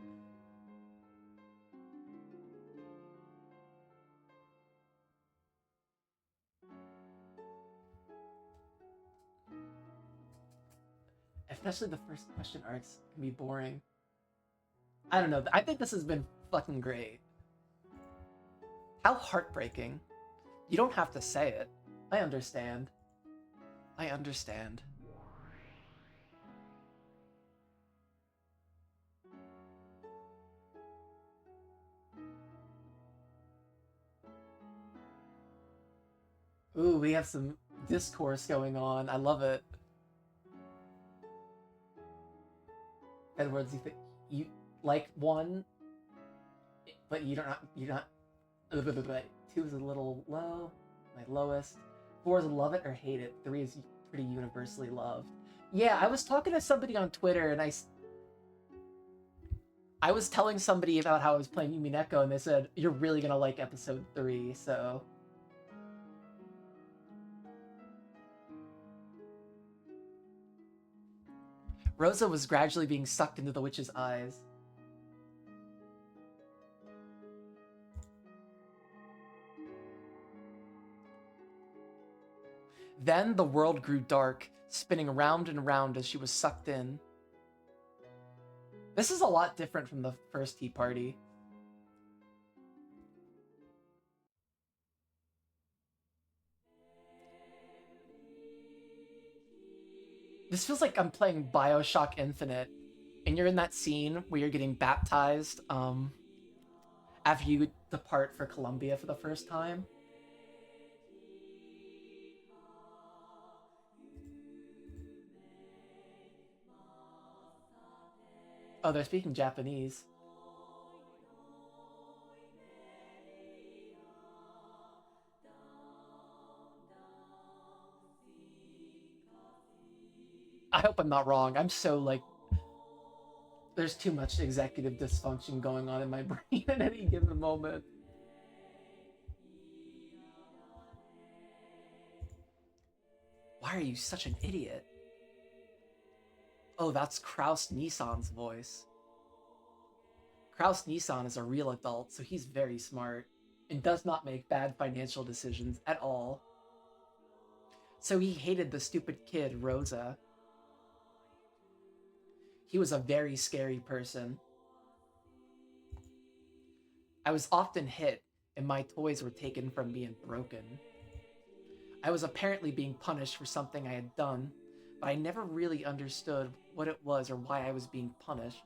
Speaker 1: Especially the first question arcs can be boring. I don't know. I think this has been fucking great. How heartbreaking. You don't have to say it. I understand. I understand. Ooh, we have some discourse going on. I love it. Edwards, you think you like one, but you're not. Two is a little low, my lowest. Four is love it or hate it. Three is pretty universally loved. Yeah, I was talking to somebody on Twitter, and I was telling somebody about how I was playing Umineko, and they said you're really gonna like episode 3. So Rosa was gradually being sucked into the witch's eyes. Then the world grew dark, spinning round and round as she was sucked in. This is a lot different from the first tea party. This feels like I'm playing BioShock Infinite, and you're in that scene where you're getting baptized after you depart for Columbia for the first time. Oh, they're speaking Japanese. I hope I'm not wrong. I'm so, like, there's too much executive dysfunction going on in my brain at any given moment. Why are you such an idiot? Oh, that's Kraus Nissan's voice. Kraus Nissan is a real adult, so he's very smart and does not make bad financial decisions at all. So he hated the stupid kid, Rosa. He was a very scary person. I was often hit, and my toys were taken from me and broken. I was apparently being punished for something I had done, but I never really understood what it was or why I was being punished.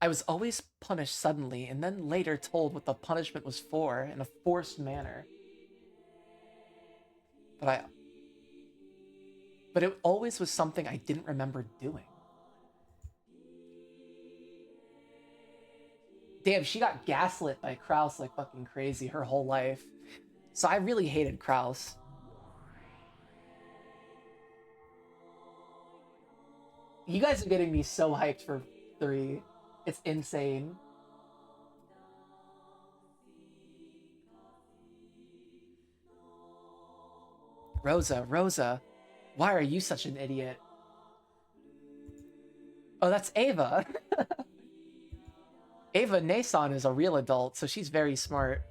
Speaker 1: I was always punished suddenly, and then later told what the punishment was for in a forced manner. But I but it always was something I didn't remember doing. Damn, she got gaslit by Kraus like fucking crazy her whole life. So I really hated Kraus. You guys are getting me so hyped for 3. It's insane. Rosa, Rosa, why are you such an idiot? Oh, that's Ava. Ava Nason is a real adult, so she's very smart.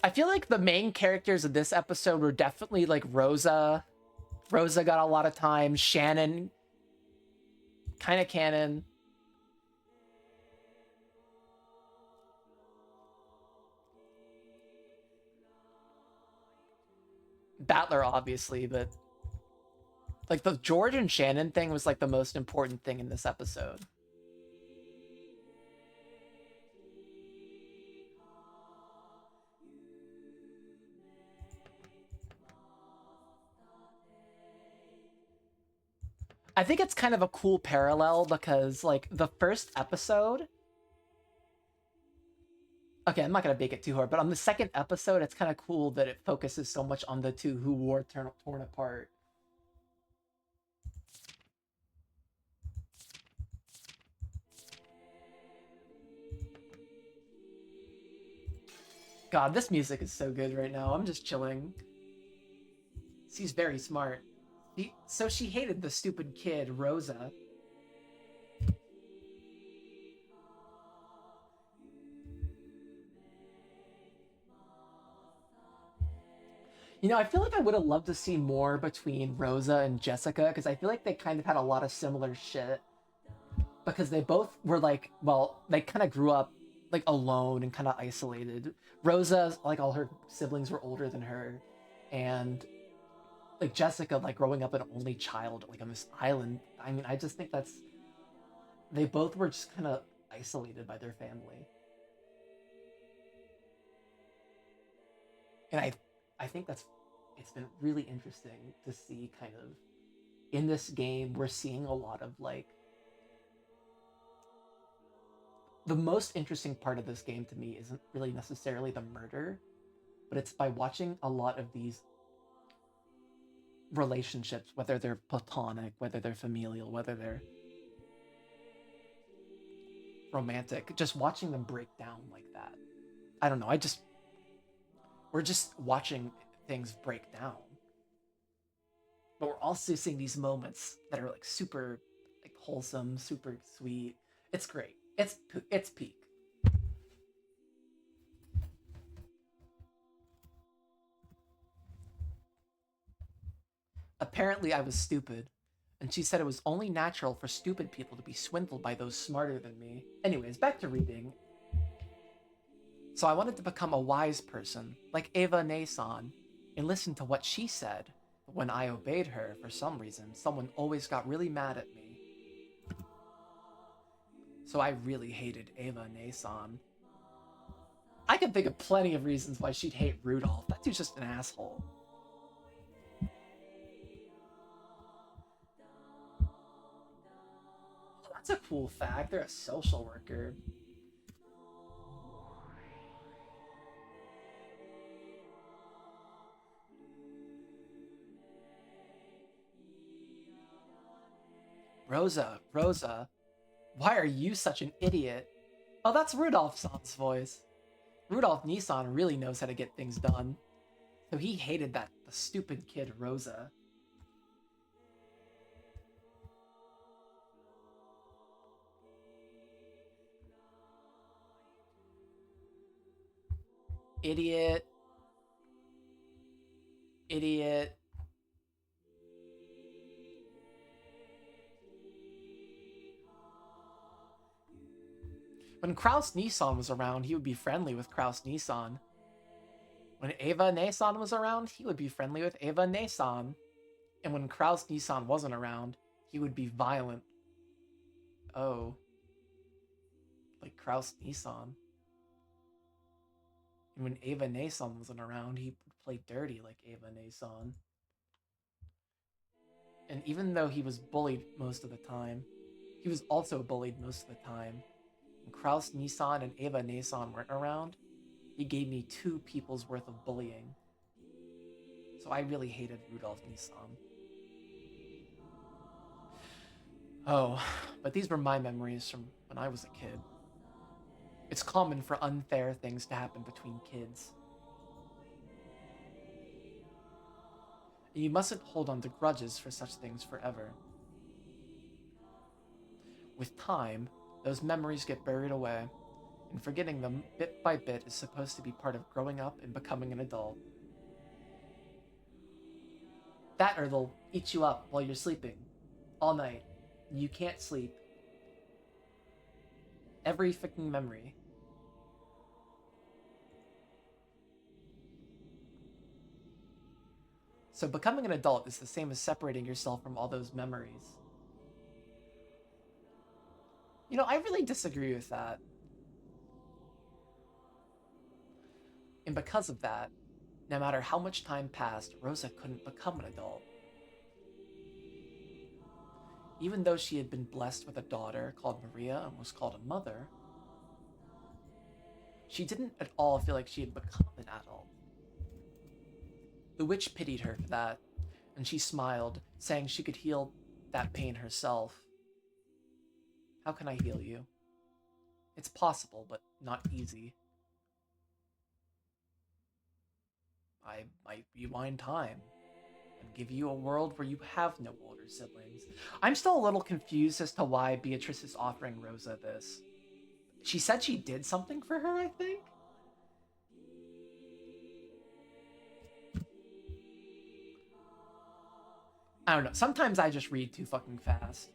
Speaker 1: I feel like the main characters of this episode were definitely like Rosa. Rosa got a lot of time. Shannon, kind of canon. Battler, obviously, but like the George and Shannon thing was like the most important thing in this episode. I think it's kind of a cool parallel because like the first episode, okay, I'm not gonna make it too hard, but on the second episode, it's kind of cool that it focuses so much on the two who were torn apart. God, this music is so good right now. I'm just chilling. She's very smart. So she hated the stupid kid, Rosa. You know, I feel like I would have loved to see more between Rosa and Jessica because I feel like they kind of had a lot of similar shit. Because they both were like, well, they kind of grew up like alone and kind of isolated. Rosa, like all her siblings were older than her, and like Jessica, like growing up an only child, like on this island. I mean, I just think that's they both were just kind of isolated by their family, and I think that's it's been really interesting to see kind of in this game we're seeing a lot of like the most interesting part of this game to me isn't really necessarily the murder, but it's by watching a lot of these relationships, whether they're platonic, whether they're familial, whether they're romantic, just watching them break down like that. I don't know. We're just watching things break down, but we're also seeing these moments that are like super, like wholesome, super sweet. It's great. It's peak. Apparently, I was stupid, and she said it was only natural for stupid people to be swindled by those smarter than me. Anyways, back to reading. So I wanted to become a wise person, like Eva Nason, and listen to what she said. But when I obeyed her, for some reason, someone always got really mad at me. So I really hated Eva Nason. I can think of plenty of reasons why she'd hate Rudolph. That dude's just an asshole. Oh, that's a cool fact. They're a social worker. Rosa, Rosa, why are you such an idiot? Oh, that's Rudolph's voice. Rudolph Nissan really knows how to get things done. So he hated that the stupid kid Rosa. Idiot, idiot. When Kraus Nissan was around, he would be friendly with Kraus Nissan. When Eva Nason was around, he would be friendly with Eva Nason. And when Kraus Nissan wasn't around, he would be violent. Oh, like Kraus Nissan. And when Eva Nason wasn't around, he would play dirty like Eva Nason. And even though he was bullied most of the time, he was also bullied most of the time. When Kraus Nissan and Eva Nason weren't around, he gave me two people's worth of bullying. So I really hated Rudolph Nissan. Oh, but these were my memories from when I was a kid. It's common for unfair things to happen between kids. And you mustn't hold on to grudges for such things forever. With time, those memories get buried away, and forgetting them bit by bit is supposed to be part of growing up and becoming an adult. That or they'll eat you up while you're sleeping. All night. You can't sleep. Every freaking memory. So becoming an adult is the same as separating yourself from all those memories. You know, I really disagree with that. And because of that, no matter how much time passed, Rosa couldn't become an adult. Even though she had been blessed with a daughter called Maria and was called a mother, she didn't at all feel like she had become an adult. The witch pitied her for that, and she smiled, saying she could heal that pain herself. How can I heal you? It's possible, but not easy. I might rewind time and give you a world where you have no older siblings. I'm still a little confused as to why Beatrice is offering Rosa this. She said she did something for her, I think? I don't know. Sometimes I just read too fucking fast.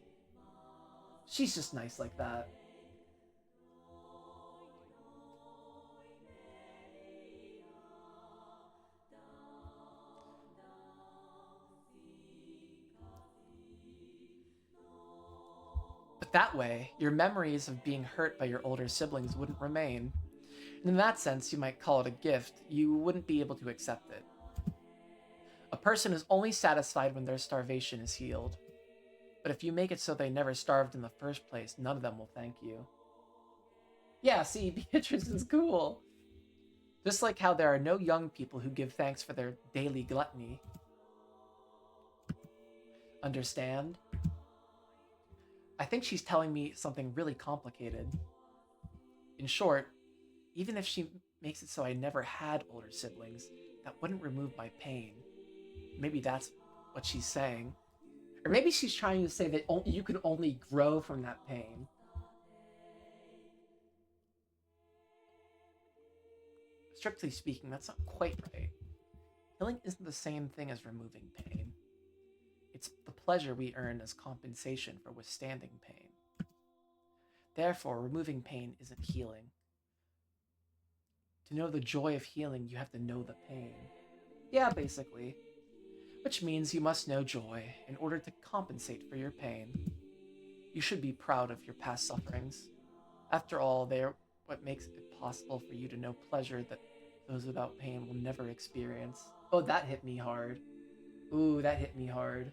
Speaker 1: She's just nice like that. But that way, your memories of being hurt by your older siblings wouldn't remain. And in that sense, you might call it a gift. You wouldn't be able to accept it. A person is only satisfied when their starvation is healed. But if you make it so they never starved in the first place, none of them will thank you. Yeah, see, Beatrice is cool. Just like how there are no young people who give thanks for their daily gluttony. Understand? I think she's telling me something really complicated. In short, even if she makes it so I never had older siblings, that wouldn't remove my pain. Maybe that's what she's saying. Or maybe she's trying to say that you can only grow from that pain. Strictly speaking, that's not quite right. Healing isn't the same thing as removing pain. It's the pleasure we earn as compensation for withstanding pain. Therefore, removing pain isn't healing. To know the joy of healing, you have to know the pain. Yeah, basically. Which means you must know joy in order to compensate for your pain. You should be proud of your past sufferings. After all, they are what makes it possible for you to know pleasure that those without pain will never experience. Oh, that hit me hard. Ooh, that hit me hard.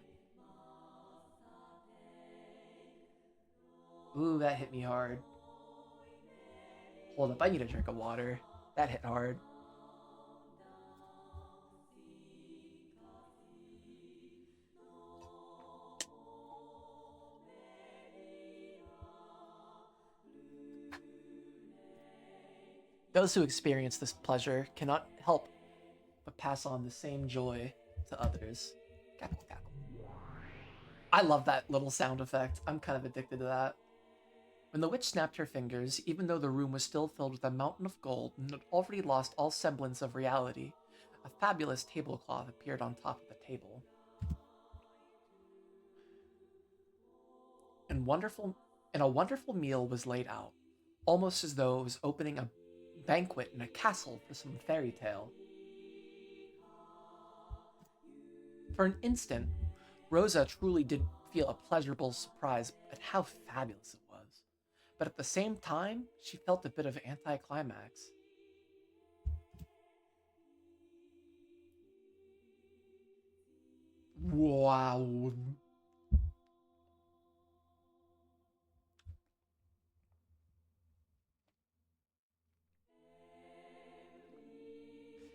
Speaker 1: Ooh, that hit me hard. Hold up, I need a drink of water. That hit hard. Those who experience this pleasure cannot help but pass on the same joy to others. Cackle, cackle. I love that little sound effect. I'm kind of addicted to that. When the witch snapped her fingers, even though the room was still filled with a mountain of gold and had already lost all semblance of reality, a fabulous tablecloth appeared on top of the table. And a wonderful meal was laid out, almost as though it was opening a banquet in a castle for some fairy tale. For an instant, Rosa truly did feel a pleasurable surprise at how fabulous it was. But at the same time, she felt a bit of anticlimax. Wow.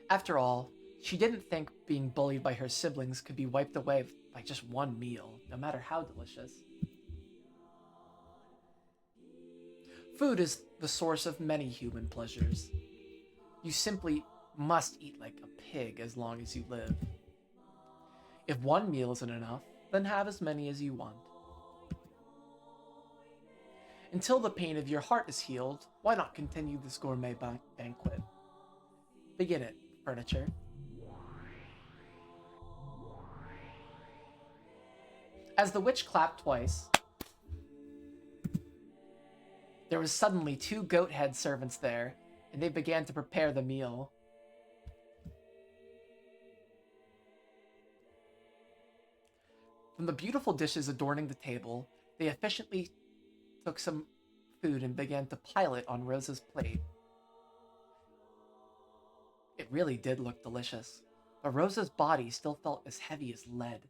Speaker 1: After all, she didn't think being bullied by her siblings could be wiped away by just one meal, no matter how delicious. Food is the source of many human pleasures. You simply must eat like a pig as long as you live. If one meal isn't enough, then have as many as you want. Until the pain of your heart is healed, why not continue this gourmet banquet? Begin it, furniture. As the witch clapped twice, there was suddenly two goat head servants there, and they began to prepare the meal. From the beautiful dishes adorning the table, they efficiently took some food and began to pile it on Rosa's plate. It really did look delicious, but Rosa's body still felt as heavy as lead.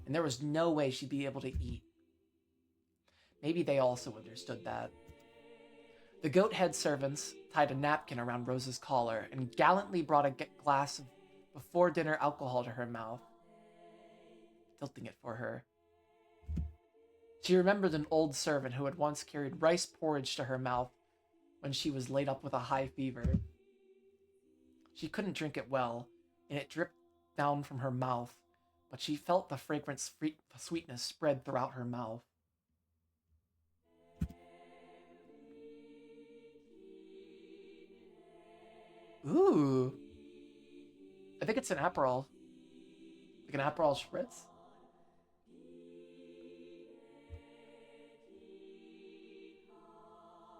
Speaker 1: And there was no way she'd be able to eat. Maybe they also understood that. The goat head servants tied a napkin around Rosa's collar and gallantly brought a glass of before dinner alcohol to her mouth, tilting it for her. She remembered an old servant who had once carried rice porridge to her mouth when she was laid up with a high fever. She couldn't drink it well, and it dripped down from her mouth, but she felt the fragrant sweetness spread throughout her mouth. Ooh. I think it's an Aperol. Like an Aperol Spritz?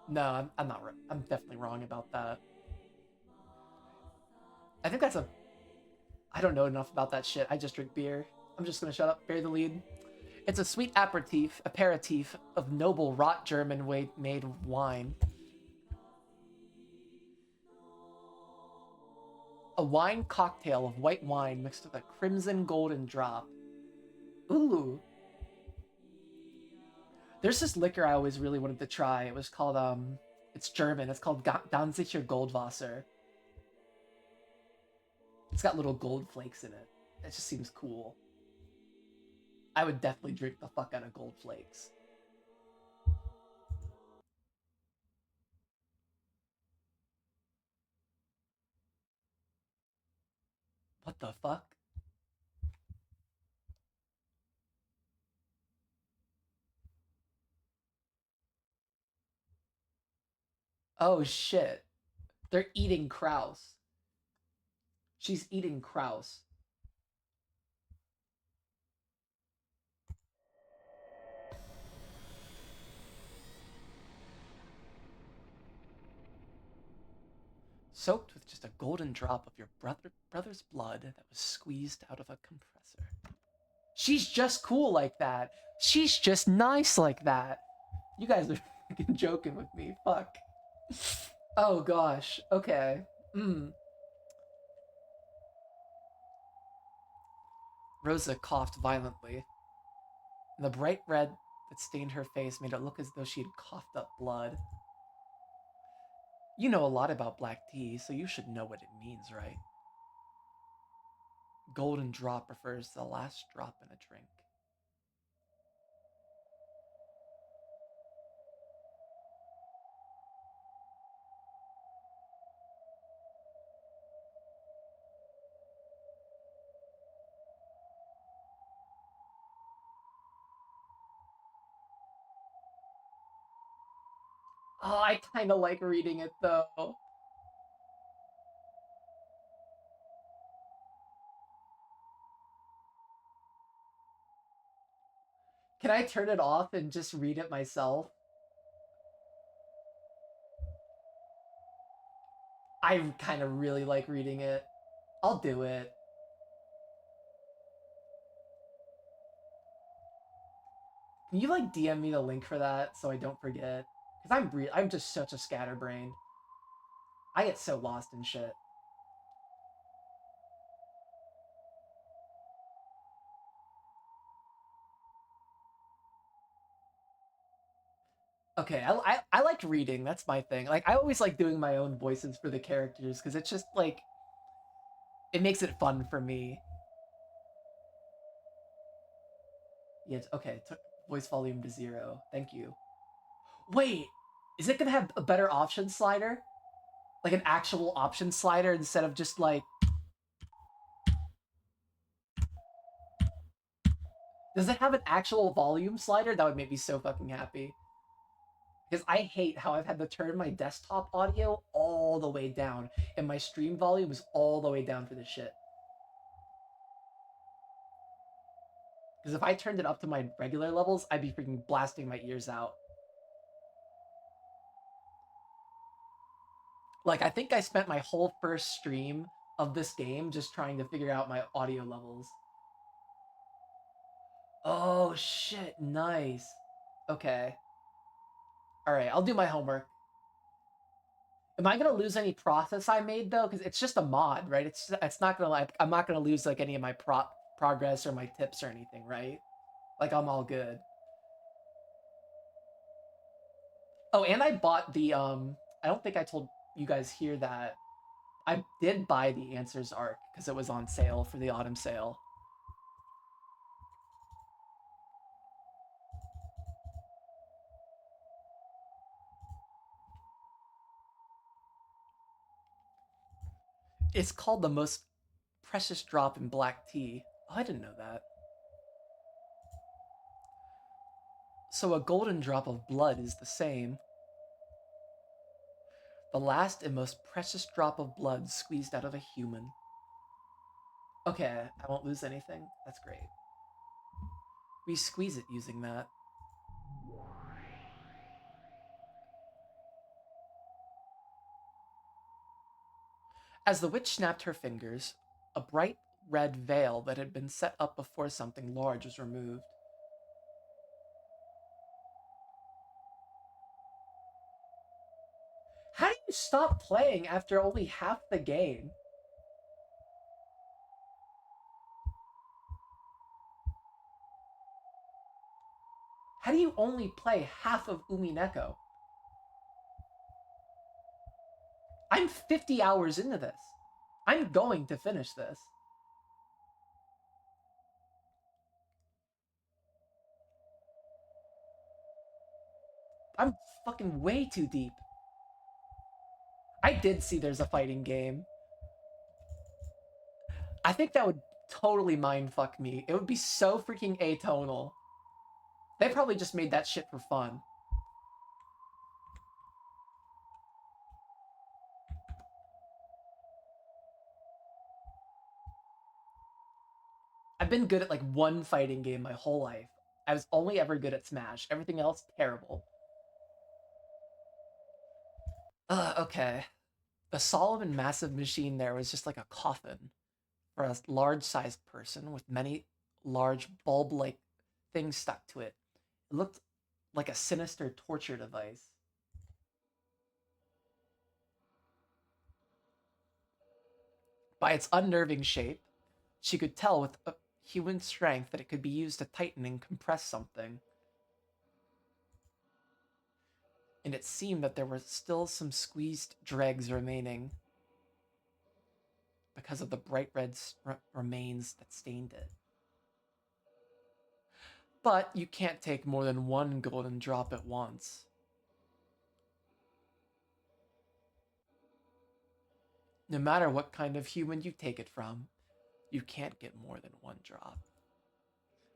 Speaker 1: No, I'm not. I'm definitely wrong about that. I think that's a. I don't know enough about that shit. I just drink beer. I'm just gonna shut up. Bury the lead. It's a sweet aperitif of noble rot German made wine. A wine cocktail of white wine mixed with a crimson golden drop. Ooh. There's this liquor I always really wanted to try. It was called it's German. It's called Danziger Goldwasser. It's got little gold flakes in it. It just seems cool. I would definitely drink the fuck out of gold flakes. What the fuck? Oh shit. They're eating Kraus. She's eating Kraus. Soaked with just a golden drop of your brother's blood that was squeezed out of a compressor. She's just cool like that. She's just nice like that. You guys are fucking joking with me. Fuck. Oh gosh. Okay. Rosa coughed violently, and the bright red that stained her face made it look as though she had coughed up blood. You know a lot about black tea, so you should know what it means, right? Golden drop refers to the last drop in a drink. Oh, I kind of like reading it though. Can I turn it off and just read it myself? I kind of really like reading it. I'll do it. Can you like DM me the link for that so I don't forget? Because I'm just such a scatterbrain. I get so lost in shit. Okay, I like reading. That's my thing. Like I always like doing my own voices for the characters because it's just like it makes it fun for me. Yeah. Okay. Took voice volume to 0. Thank you. Wait, is it gonna have a better option slider? Like an actual option slider instead of just like. Does it have an actual volume slider? That would make me so fucking happy. Because I hate how I've had to turn my desktop audio all the way down, and my stream volume is all the way down for this shit. Because if I turned it up to my regular levels, I'd be freaking blasting my ears out. Like, I think I spent my whole first stream of this game just trying to figure out my audio levels. Oh, shit. Nice. Okay. All right, I'll do my homework. Am I gonna lose any process I made though? Because it's just a mod, right? It's not gonna like I'm not gonna lose like any of my progress or my tips or anything, right? Like I'm all good. Oh, and I bought the I don't think I told you guys here that I did buy the Answers arc because it was on sale for the autumn sale. It's called the most precious drop in black tea. Oh, I didn't know that. So a golden drop of blood is the same. The last and most precious drop of blood squeezed out of a human. Okay, I won't lose anything. That's great. We squeeze it using that. As the witch snapped her fingers, a bright red veil that had been set up before something large was removed. How do you stop playing after only half the game? How do you only play half of Umineko? I'm 50 hours into this. I'm going to finish this. I'm fucking way too deep. I did see there's a fighting game. I think that would totally mindfuck me. It would be so freaking atonal. They probably just made that shit for fun. I've been good at like one fighting game my whole life. I was only ever good at Smash. Everything else, terrible. Okay. The solemn and massive machine there was just like a coffin for a large-sized person with many large bulb-like things stuck to it. It looked like a sinister torture device. By its unnerving shape, she could tell with a human strength that it could be used to tighten and compress something. And it seemed that there were still some squeezed dregs remaining because of the bright red remains that stained it. But you can't take more than one golden drop at once. No matter what kind of human you take it from, you can't get more than one drop.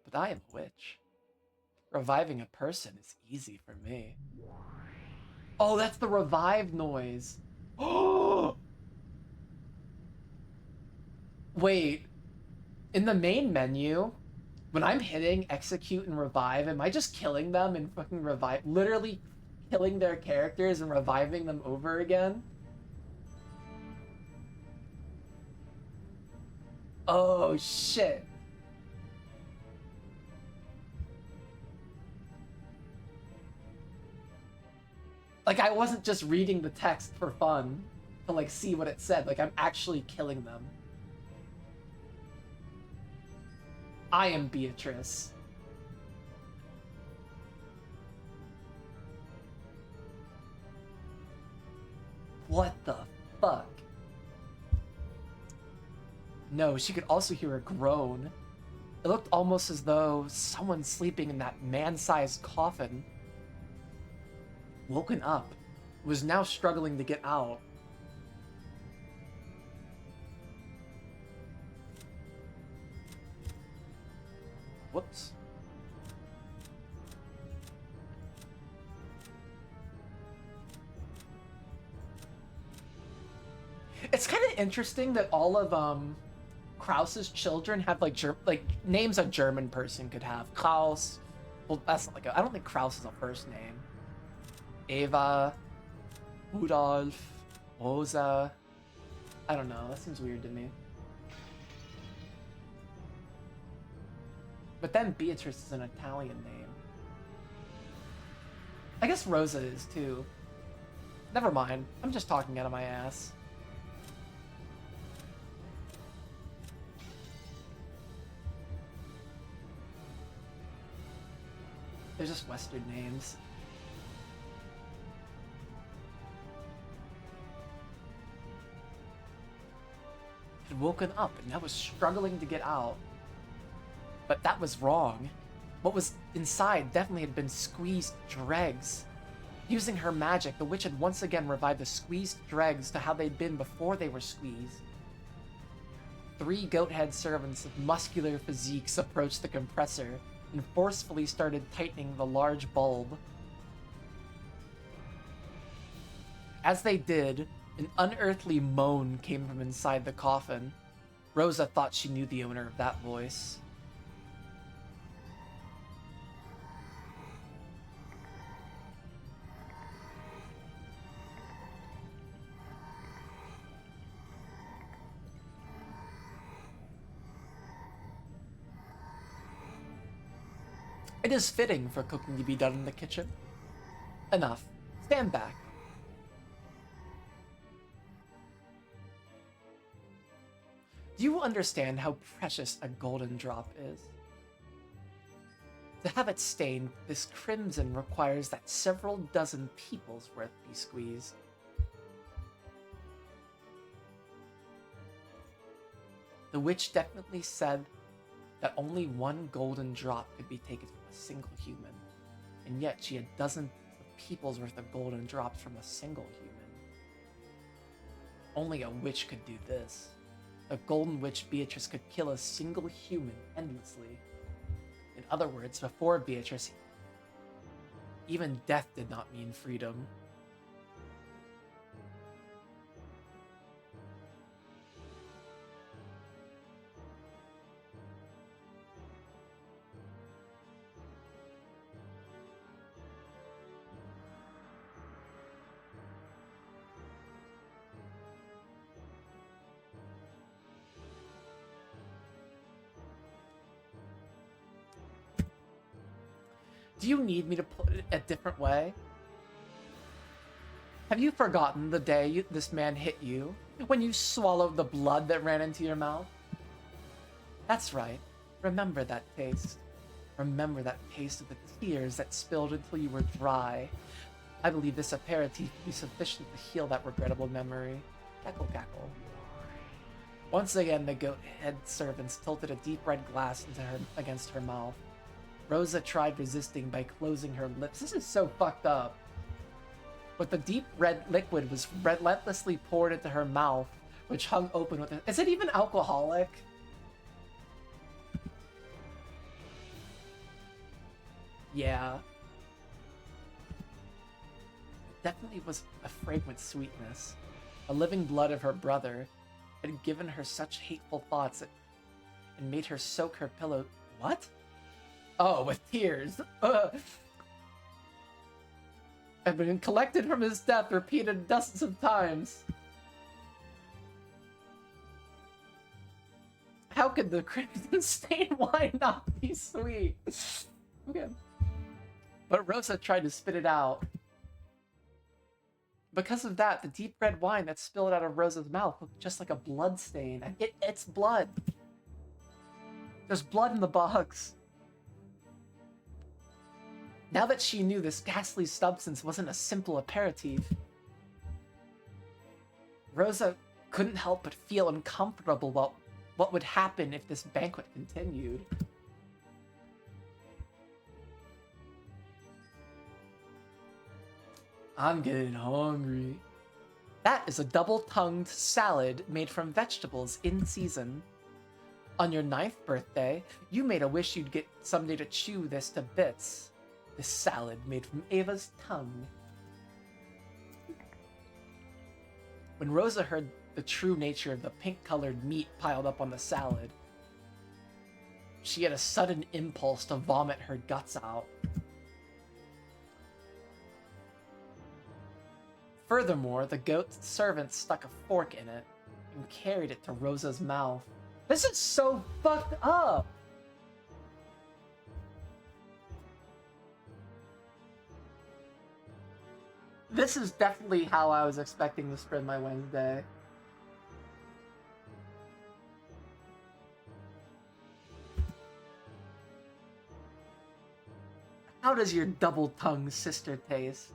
Speaker 1: But I am a witch. Reviving a person is easy for me. Oh, that's the revive noise. Oh! Wait. In the main menu, when I'm hitting execute and revive, am I just killing them and fucking revive? Literally killing their characters and reviving them over again? Oh, shit. Like, I wasn't just reading the text for fun to, like, see what it said. Like, I'm actually killing them. I am Beatrice. What the fuck? No, she could also hear a groan. It looked almost as though someone sleeping in that man-sized coffin, woken up, was now struggling to get out. Whoops. It's kind of interesting that all of Kraus's children have like names a German person could have. Klaus. Well, that's not like I don't think Kraus is a first name. Eva, Rudolf, Rosa. I don't know. That seems weird to me. But then Beatrice is an Italian name. I guess Rosa is too. Never mind. I'm just talking out of my ass. They're just Western names. Had woken up and now was struggling to get out. But that was wrong. What was inside definitely had been squeezed dregs. Using her magic, the witch had once again revived the squeezed dregs to how they'd been before they were squeezed. 3 goat-head servants with muscular physiques approached the compressor and forcefully started tightening the large bulb. As they did, an unearthly moan came from inside the coffin. Rosa thought she knew the owner of that voice. It is fitting for cooking to be done in the kitchen. Enough. Stand back. Do you understand how precious a golden drop is? To have it stained this crimson requires that several dozen people's worth be squeezed. The witch definitely said that only one golden drop could be taken from a single human, and yet she had dozens of people's worth of golden drops from a single human. Only a witch could do this. The golden witch Beatrice could kill a single human endlessly. In other words, before Beatrice, even death did not mean freedom. Do you need me to put it a different way? Have you forgotten the day this man hit you? When you swallowed the blood that ran into your mouth? That's right. Remember that taste. Remember that taste of the tears that spilled until you were dry. I believe this aperitif will be sufficient to heal that regrettable memory. Cackle, cackle. Once again, the goat-head servants tilted a deep red glass against her mouth. Rosa tried resisting by closing her lips. This is so fucked up. But the deep red liquid was relentlessly poured into her mouth, which hung open with it. Is it even alcoholic? Yeah. It definitely was a fragrant sweetness. A living blood of her brother had given her such hateful thoughts and made her soak her pillow. What? Oh, with tears. Had been collected from his death, repeated dozens of times. How could the crimson stained wine not be sweet? Okay. But Rosa tried to spit it out. Because of that, the deep red wine that spilled out of Rosa's mouth looked just like a blood stain. It's blood. There's blood in the box. Now that she knew this ghastly substance wasn't a simple aperitif, Rosa couldn't help but feel uncomfortable about what would happen if this banquet continued. I'm getting hungry. That is a double-tongued salad made from vegetables in season. On your 9th birthday, you made a wish you'd get someday to chew this to bits. This salad made from Ava's tongue. When Rosa heard the true nature of the pink-colored meat piled up on the salad, she had a sudden impulse to vomit her guts out. Furthermore, the goat servant stuck a fork in it and carried it to Rosa's mouth. This is so fucked up! This is definitely how I was expecting to spend my Wednesday. How does your double-tongued sister taste?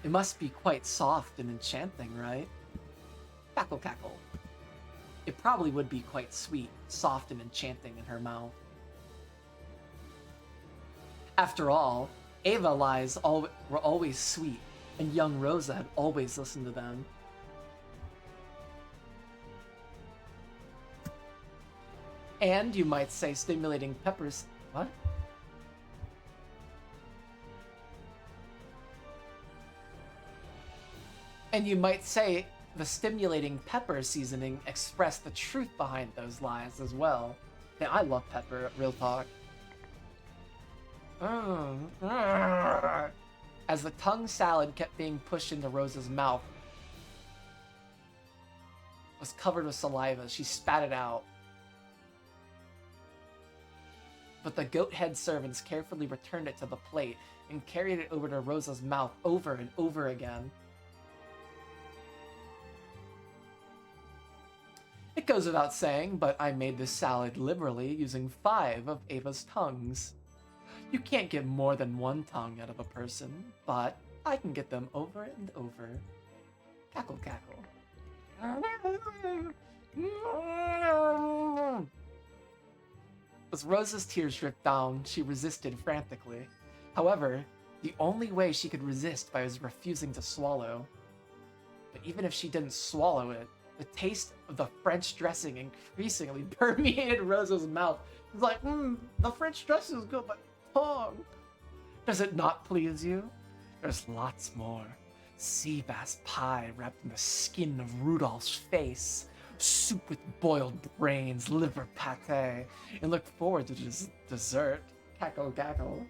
Speaker 1: It must be quite soft and enchanting, right? Cackle, cackle. It probably would be quite sweet, soft, and enchanting in her mouth. After all, Ava lies were always sweet, and young Rosa had always listened to them. And you might say stimulating peppers. What? And you might say the stimulating pepper seasoning expressed the truth behind those lies as well. Yeah, I love pepper, real talk. As the tongue salad kept being pushed into Rosa's mouth, was covered with saliva, she spat it out. But the goat head servants carefully returned it to the plate and carried it over to Rosa's mouth over and over again. It goes without saying, but I made this salad liberally using 5 of Ava's tongues. You can't get more than 1 tongue out of a person, but I can get them over and over. Cackle, cackle. As Rosa's tears dripped down, she resisted frantically. However, the only way she could resist was refusing to swallow. But even if she didn't swallow it, the taste of the French dressing increasingly permeated Rosa's mouth. It's like, the French dressing is good, but tongue. Does it not please you? There's lots more. Sea bass pie wrapped in the skin of Rudolph's face, soup with boiled brains, liver pate, and look forward to this dessert. Cackle, cackle.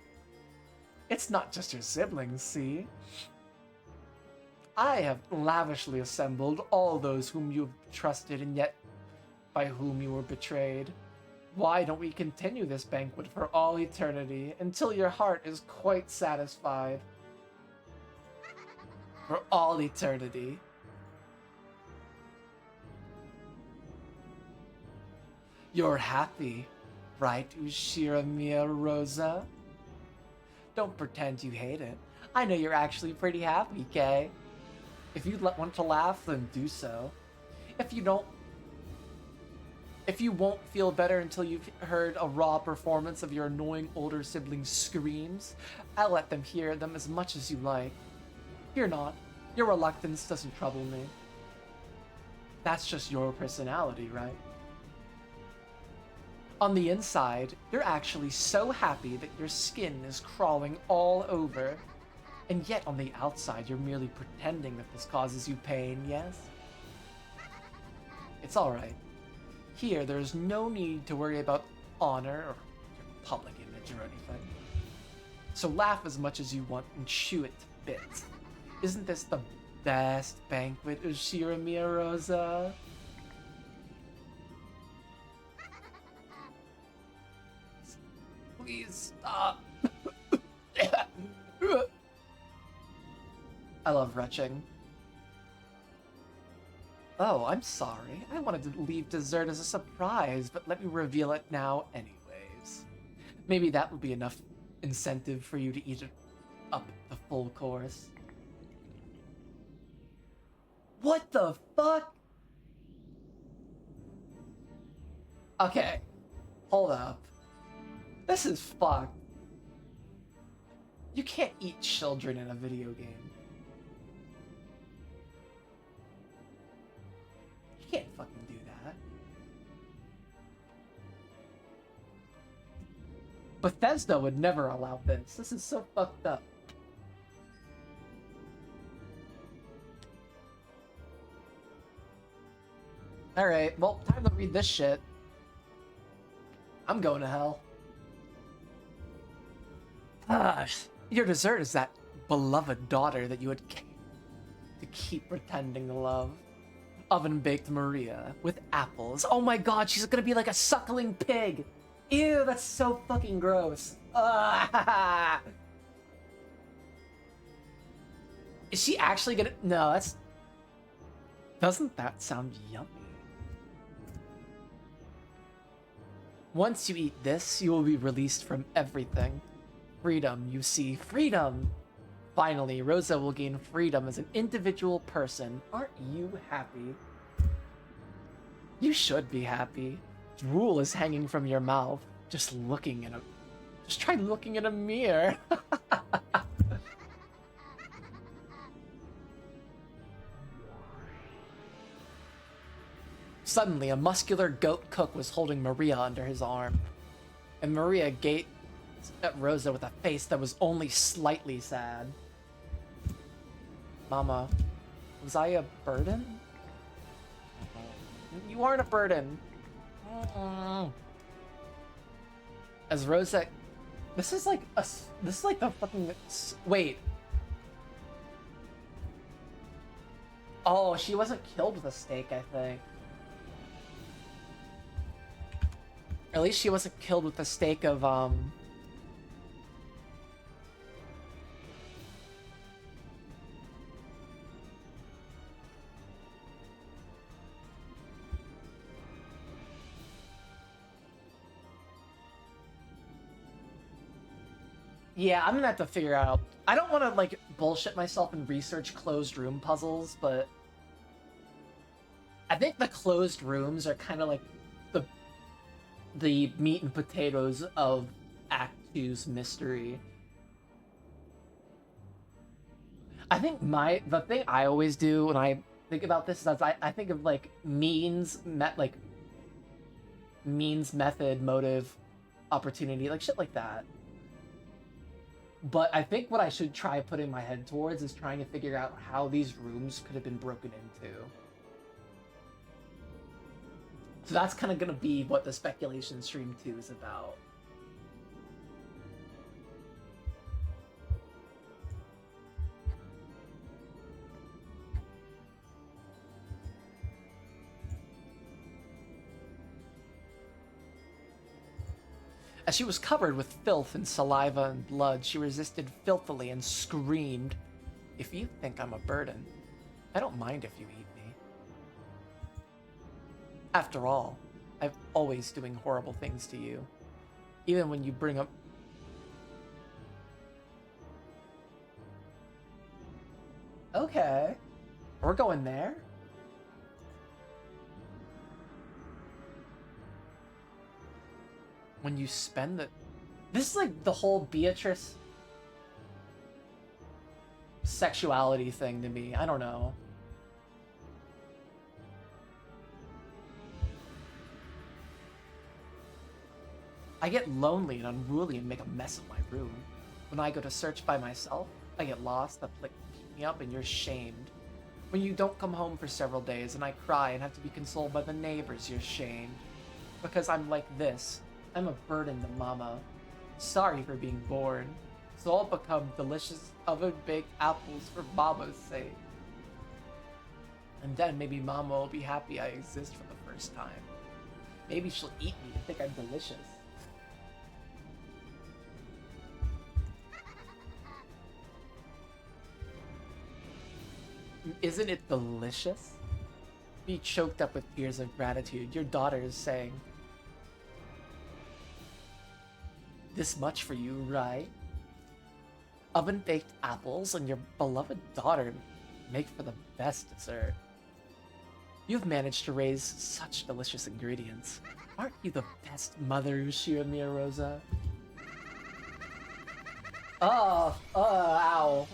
Speaker 1: It's not just your siblings, see? I have lavishly assembled all those whom you have trusted and yet by whom you were betrayed. Why don't we continue this banquet for all eternity until your heart is quite satisfied? For all eternity. You're happy, right, Ushira Mia Rosa? Don't pretend you hate it. I know you're actually pretty happy, Kay. If you want to laugh, then do so. If you won't feel better until you've heard a raw performance of your annoying older sibling's screams, I'll let them hear them as much as you like. Fear not. Your reluctance doesn't trouble me. That's just your personality, right? On the inside, you're actually so happy that your skin is crawling all over. And yet on the outside, you're merely pretending that this causes you pain, yes? It's alright. Here, there's no need to worry about honor or your public image or anything. So laugh as much as you want and chew it to bits. Isn't this the best banquet, Ushira Mia Rosa? Please stop. I love retching. Oh, I'm sorry. I wanted to leave dessert as a surprise, but let me reveal it now anyways. Maybe that would be enough incentive for you to eat it up the full course. What the fuck? Okay, hold up. This is fucked. You can't eat children in a video game. You can't fucking do that. Bethesda would never allow this. This is so fucked up. Alright, well, time to read this shit. I'm going to hell. Your dessert is that beloved daughter that you had to keep pretending to love. Oven-baked Maria with apples. Oh my god, she's gonna be like a suckling pig. Ew, that's so fucking gross. Is she actually gonna... No, that's... Doesn't that sound yummy? Once you eat this, you will be released from everything. Freedom, you see, freedom! Finally, Rosa will gain freedom as an individual person. Aren't you happy? You should be happy. Drool is hanging from your mouth. Just try looking in a mirror. Suddenly, a muscular goat cook was holding Maria under his arm, and Maria gazed at Rosa with a face that was only slightly sad. Mama, was I a burden? You aren't a burden. As Rosa... This is like the fucking... Wait. Oh, she wasn't killed with a stake, I think. Or at least she wasn't killed with the stake of, Yeah, I'm gonna have to figure out... I don't want to, like, bullshit myself and research closed room puzzles, but... I think the closed rooms are kind of like the meat and potatoes of Act 2's mystery. I think the thing I always do when I think about this is I think of, like, means, method, motive, opportunity, like, shit like that. But I think what I should try putting my head towards is trying to figure out how these rooms could have been broken into. So that's kind of going to be what the speculation stream 2 is about. As she was covered with filth and saliva and blood, she resisted filthily and screamed, "If you think I'm a burden, I don't mind if you eat me. After all, I'm always doing horrible things to you, even when you bring up..." Okay. We're going there? When you spend the... This is like the whole Beatrice sexuality thing to me. I don't know. I get lonely and unruly and make a mess of my room. When I go to search by myself, I get lost, the flick pick me up, and you're shamed. When you don't come home for several days and I cry and have to be consoled by the neighbors, you're shamed. Because I'm like this. I'm a burden to Mama. Sorry for being born. So I'll become delicious oven-baked apples for Mama's sake. And then maybe Mama will be happy I exist for the first time. Maybe she'll eat me and think I'm delicious. Isn't it delicious? Be choked up with tears of gratitude. Your daughter is saying, "This much for you, right? Oven-baked apples and your beloved daughter make for the best dessert. You've managed to raise such delicious ingredients. Aren't you the best mother, Ushio Miyarosa?" Ow.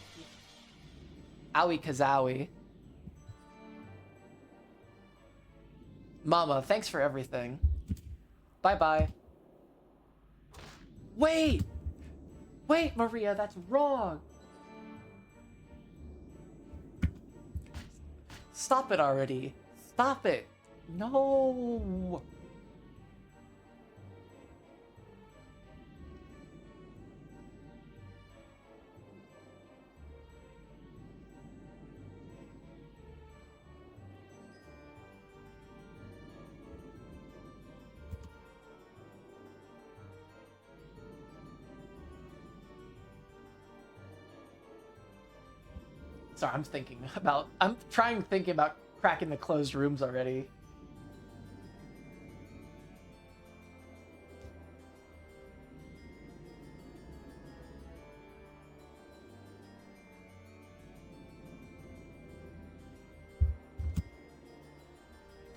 Speaker 1: Owie kazowie. Mama, thanks for everything. Bye-bye. Wait, Maria, that's wrong. Stop it already. Stop it. No. Sorry, I'm thinking about cracking the closed rooms already.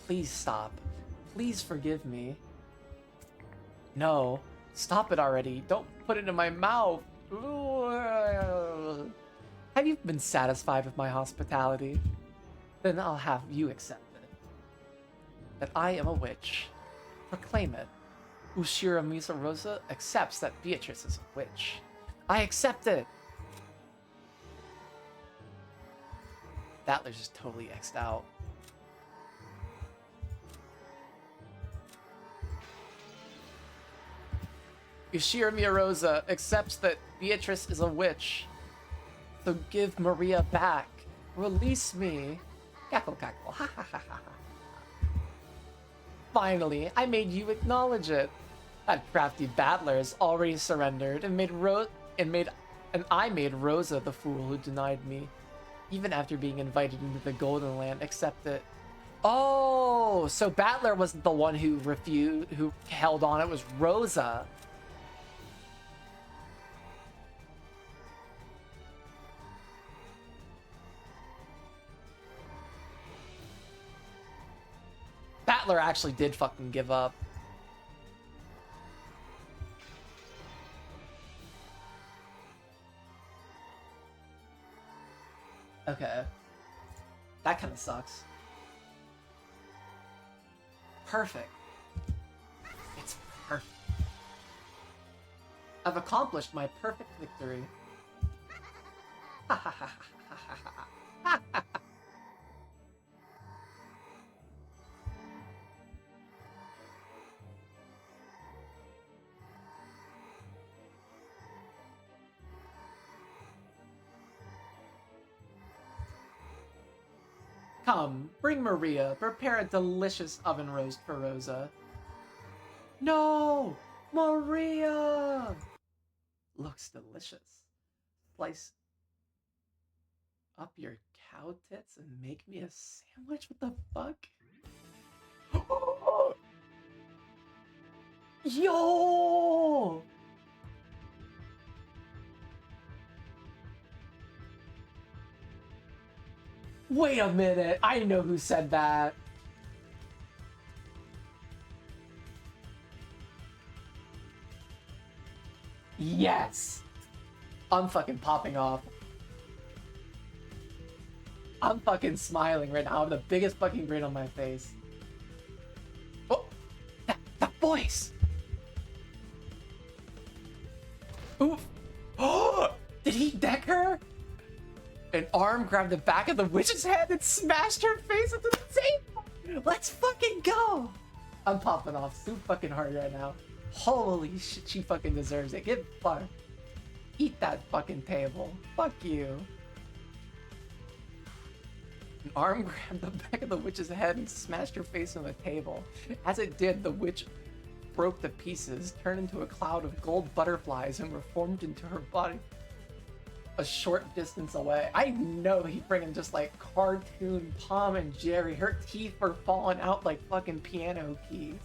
Speaker 1: Please stop. Please forgive me. No, stop it already. Don't put it in my mouth. Have you been satisfied with my hospitality? Then I'll have you accept it. that I am a witch. Proclaim it. Ushira Misa Rosa accepts that Beatrice is a witch. I accept it! Battler's just totally X'd out. Ushira Miyarosa accepts that Beatrice is a witch. So give Maria back. Release me. Cackle, cackle. Ha ha ha ha. Finally, I made you acknowledge it. That crafty battler has already surrendered and I made Rosa the fool who denied me. Even after being invited into the Golden Land, accept it. Oh, so Battler wasn't the one who refused, who held on. It was Rosa. Battler actually did fucking give up. Okay. That kind of sucks. Perfect. It's perfect. I've accomplished my perfect victory. Ha ha ha ha ha ha ha. Come, bring Maria. Prepare a delicious oven roast for Rosa. No! Maria! Looks delicious. Slice up your cow tits and make me a sandwich? What the fuck? Yo! Wait a minute, I know who said that. Yes! I'm fucking popping off. I'm fucking smiling right now. I have the biggest fucking grin on my face. Oh! That voice! Oof! Oh! Did he deck her? An arm grabbed the back of the witch's head and smashed her face into the table! Let's fucking go! I'm popping off so fucking hard right now. Holy shit, she fucking deserves it. Get fucked. Eat that fucking table. Fuck you. An arm grabbed the back of the witch's head and smashed her face on the table. As it did, the witch broke to pieces, turned into a cloud of gold butterflies, and were formed into her body a short distance away. I know he's bringing just like cartoon Tom and Jerry. Her teeth were falling out like fucking piano keys.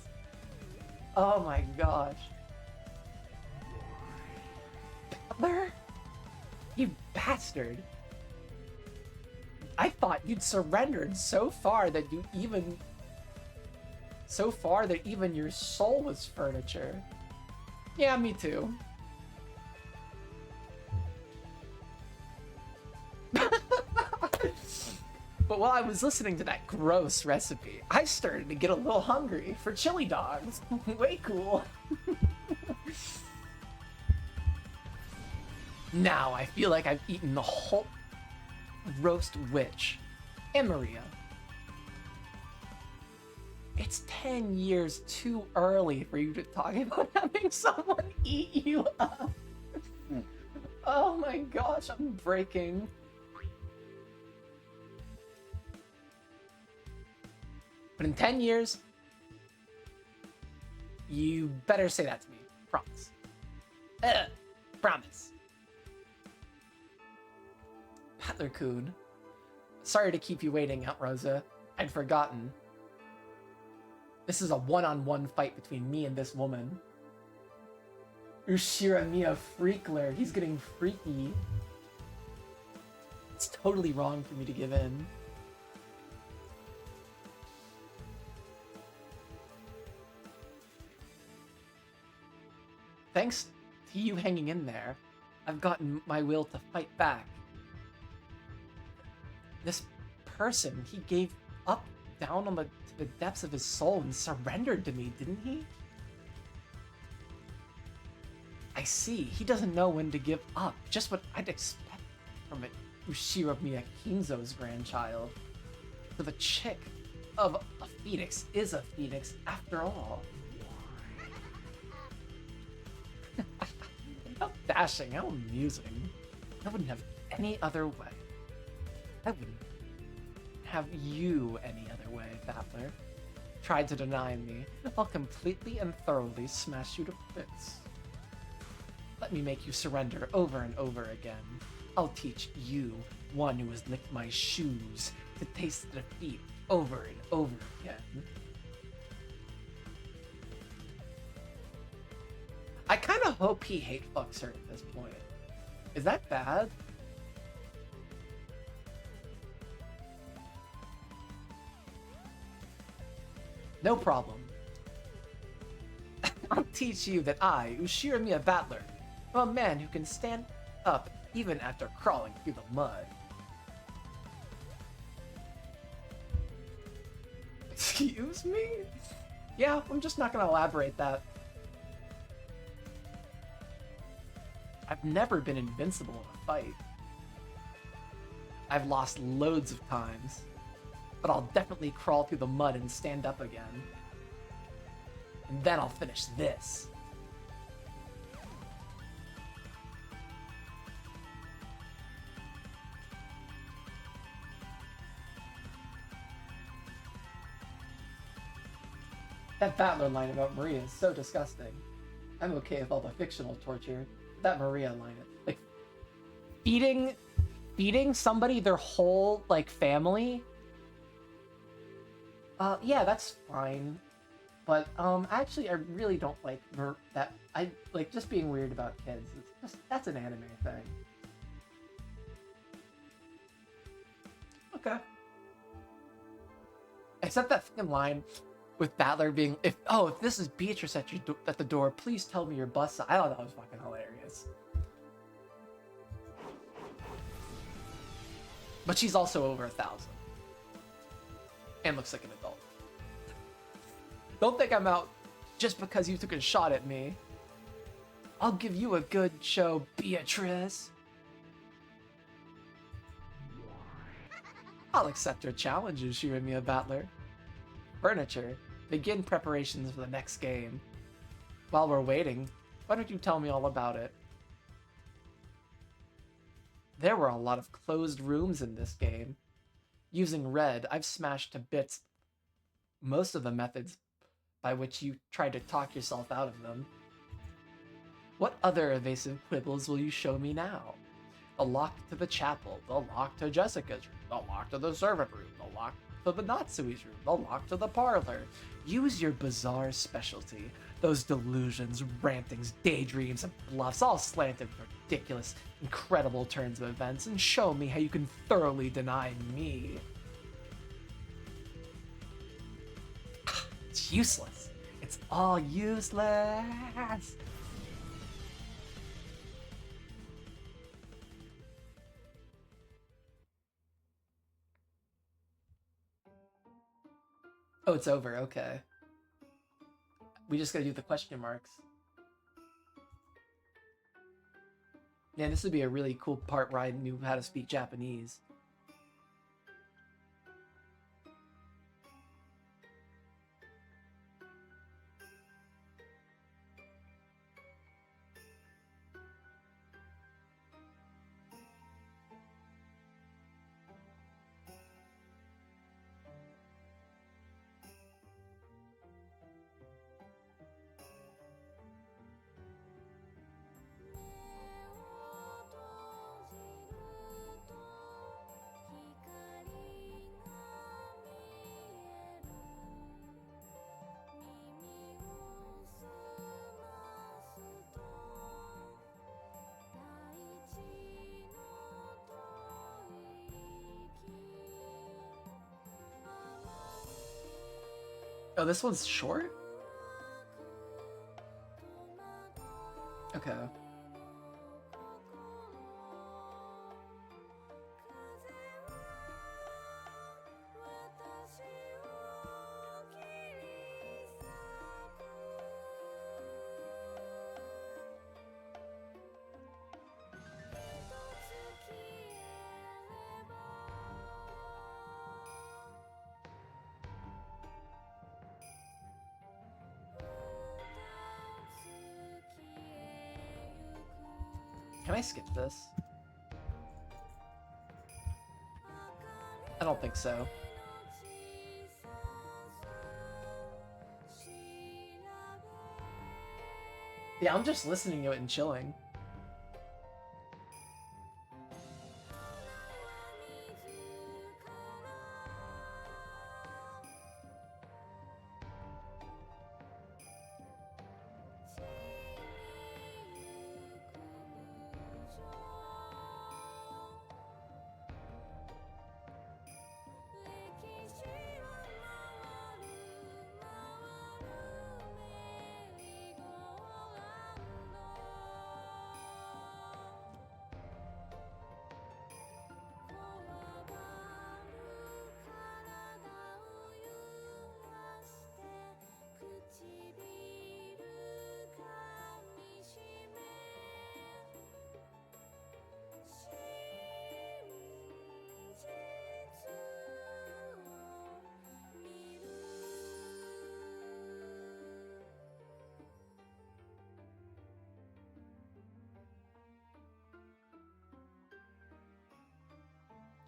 Speaker 1: Oh my gosh. Butler? You bastard. I thought you'd surrendered so far that even your soul was furniture. Yeah, me too. But while I was listening to that gross recipe, I started to get a little hungry for chili dogs. Way cool. Now I feel like I've eaten the whole roast witch and Maria. It's 10 years too early for you to talk about having someone eat you up. Oh my gosh, I'm breaking. But in 10 years, you better say that to me. Promise. Promise. Butler-kun. Sorry to keep you waiting, Aunt Rosa. I'd forgotten. This is a one-on-one fight between me and this woman. Ushira Mia Freakler. He's getting freaky. It's totally wrong for me to give in. Thanks to you hanging in there, I've gotten my will to fight back. This person, he gave up down on to the depths of his soul and surrendered to me, didn't he? I see. He doesn't know when to give up. Just what I'd expect from it. Ushiro Miyakinzo's grandchild. So the chick of a phoenix is a phoenix after all. How dashing, how amusing. I wouldn't have any other way. I wouldn't have you any other way, Battler. Tried to deny me. I'll completely and thoroughly smash you to bits. Let me make you surrender over and over again. I'll teach you, one who has licked my shoes, to taste defeat over and over again. I kind of hope he hate fucks her at this point. Is that bad? No problem. I'll teach you that I, Ushiro Battler, am a man who can stand up even after crawling through the mud. Excuse me? Yeah, I'm just not gonna elaborate that. I've never been invincible in a fight. I've lost loads of times, but I'll definitely crawl through the mud and stand up again. And then I'll finish this. That Battler line about Maria is so disgusting. I'm okay with all the fictional torture. That Maria line, like feeding somebody their whole like family. Yeah, that's fine. But actually, I really don't like that. I like just being weird about kids. It's just that's an anime thing. Okay. Except that fucking line with Battler being, if this is Beatrice at at the door, please tell me your bus. I thought that was fucking hilarious. But she's also over 1,000. And looks like an adult. Don't think I'm out just because you took a shot at me. I'll give you a good show, Beatrice. I'll accept your challenge, Ushiro Battler. Furniture, begin preparations for the next game. While we're waiting, why don't you tell me all about it? There were a lot of closed rooms in this game. Using red, I've smashed to bits most of the methods by which you tried to talk yourself out of them. What other evasive quibbles will you show me now? The lock to the chapel, the lock to Jessica's room, the lock to the servant room, the lock to the Natsui's room, the lock to the parlor. Use your bizarre specialty. Those delusions, rantings, daydreams, and bluffs, all slanted with ridiculous, incredible turns of events, and show me how you can thoroughly deny me. It's useless. It's all useless. Oh, it's over. Okay. We just gotta do the question marks. Man, this would be a really cool part where I knew how to speak Japanese. Oh, this one's short? Okay. Can I skip this? I don't think so. Yeah, I'm just listening to it and chilling.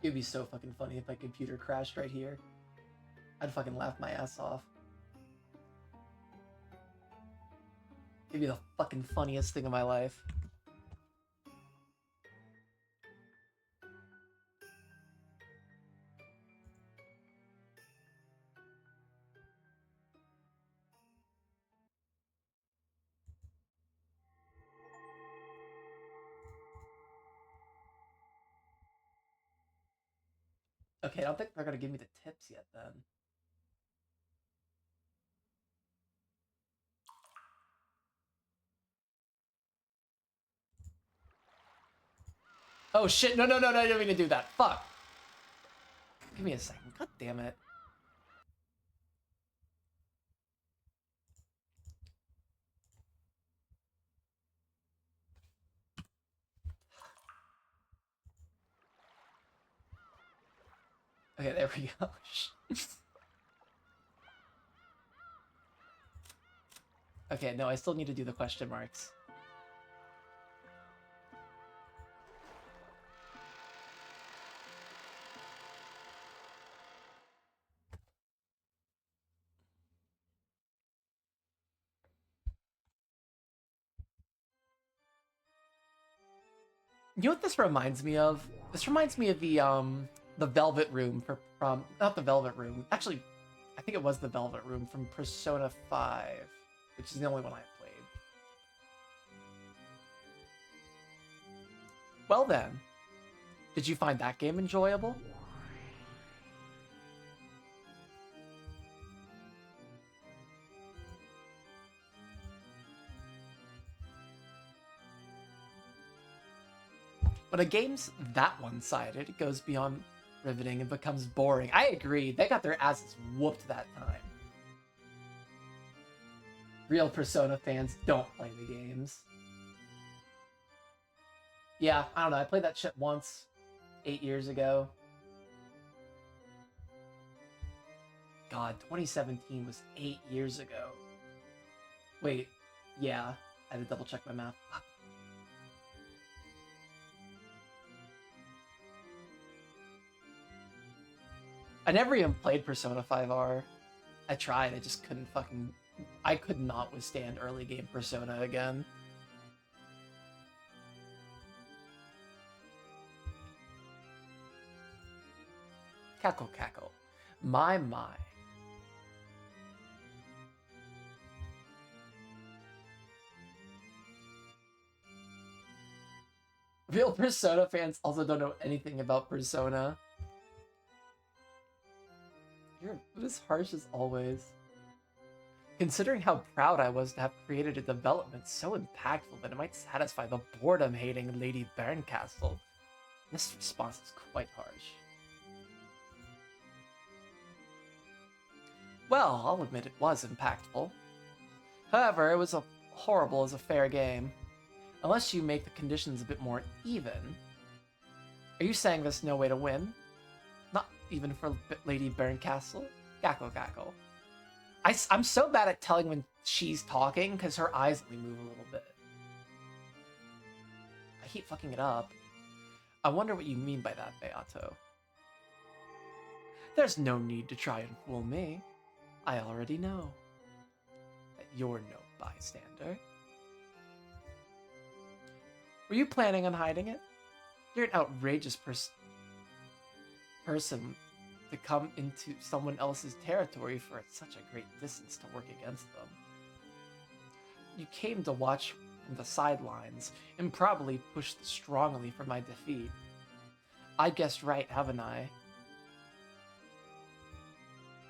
Speaker 1: It'd be so fucking funny if my computer crashed right here. I'd fucking laugh my ass off. It'd be the fucking funniest thing in my life. Okay, I don't think they're gonna give me the tips yet then. Oh shit, no, I didn't mean to do that. Fuck. Give me a second. God damn it. Okay, there we go. Okay, no, I still need to do the question marks. You know what this reminds me of? This reminds me of the Velvet Room from not the Velvet Room. Actually, I think it was the Velvet Room from Persona 5, which is the only one I played. Well then, did you find that game enjoyable? When a game's that one-sided, it goes beyond riveting and becomes boring. I agree. They got their asses whooped that time. Real Persona fans don't play the games. Yeah, I don't know. I played that shit once, 8 years ago. God, 2017 was 8 years ago. Wait, yeah. I had to double check my math. I never even played Persona 5R. I tried, I just couldn't fucking... I could not withstand early game Persona again. Cackle cackle. My. Real Persona fans also don't know anything about Persona. You're as harsh as always. Considering how proud I was to have created a development so impactful that it might satisfy the boredom-hating Lady Barncastle, this response is quite harsh. Well, I'll admit it was impactful. However, it was horrible as a fair game. Unless you make the conditions a bit more even. Are you saying there's no way to win? Not even for Lady Barncastle? Gackle gackle. I'm so bad at telling when she's talking because her eyes only move a little bit. I keep fucking it up. I wonder what you mean by that, Beato. There's no need to try and fool me. I already know that you're no bystander. Were you planning on hiding it? You're an outrageous person to come into someone else's territory for such a great distance to work against them. You came to watch from the sidelines and probably pushed strongly for my defeat. I guessed right, haven't I?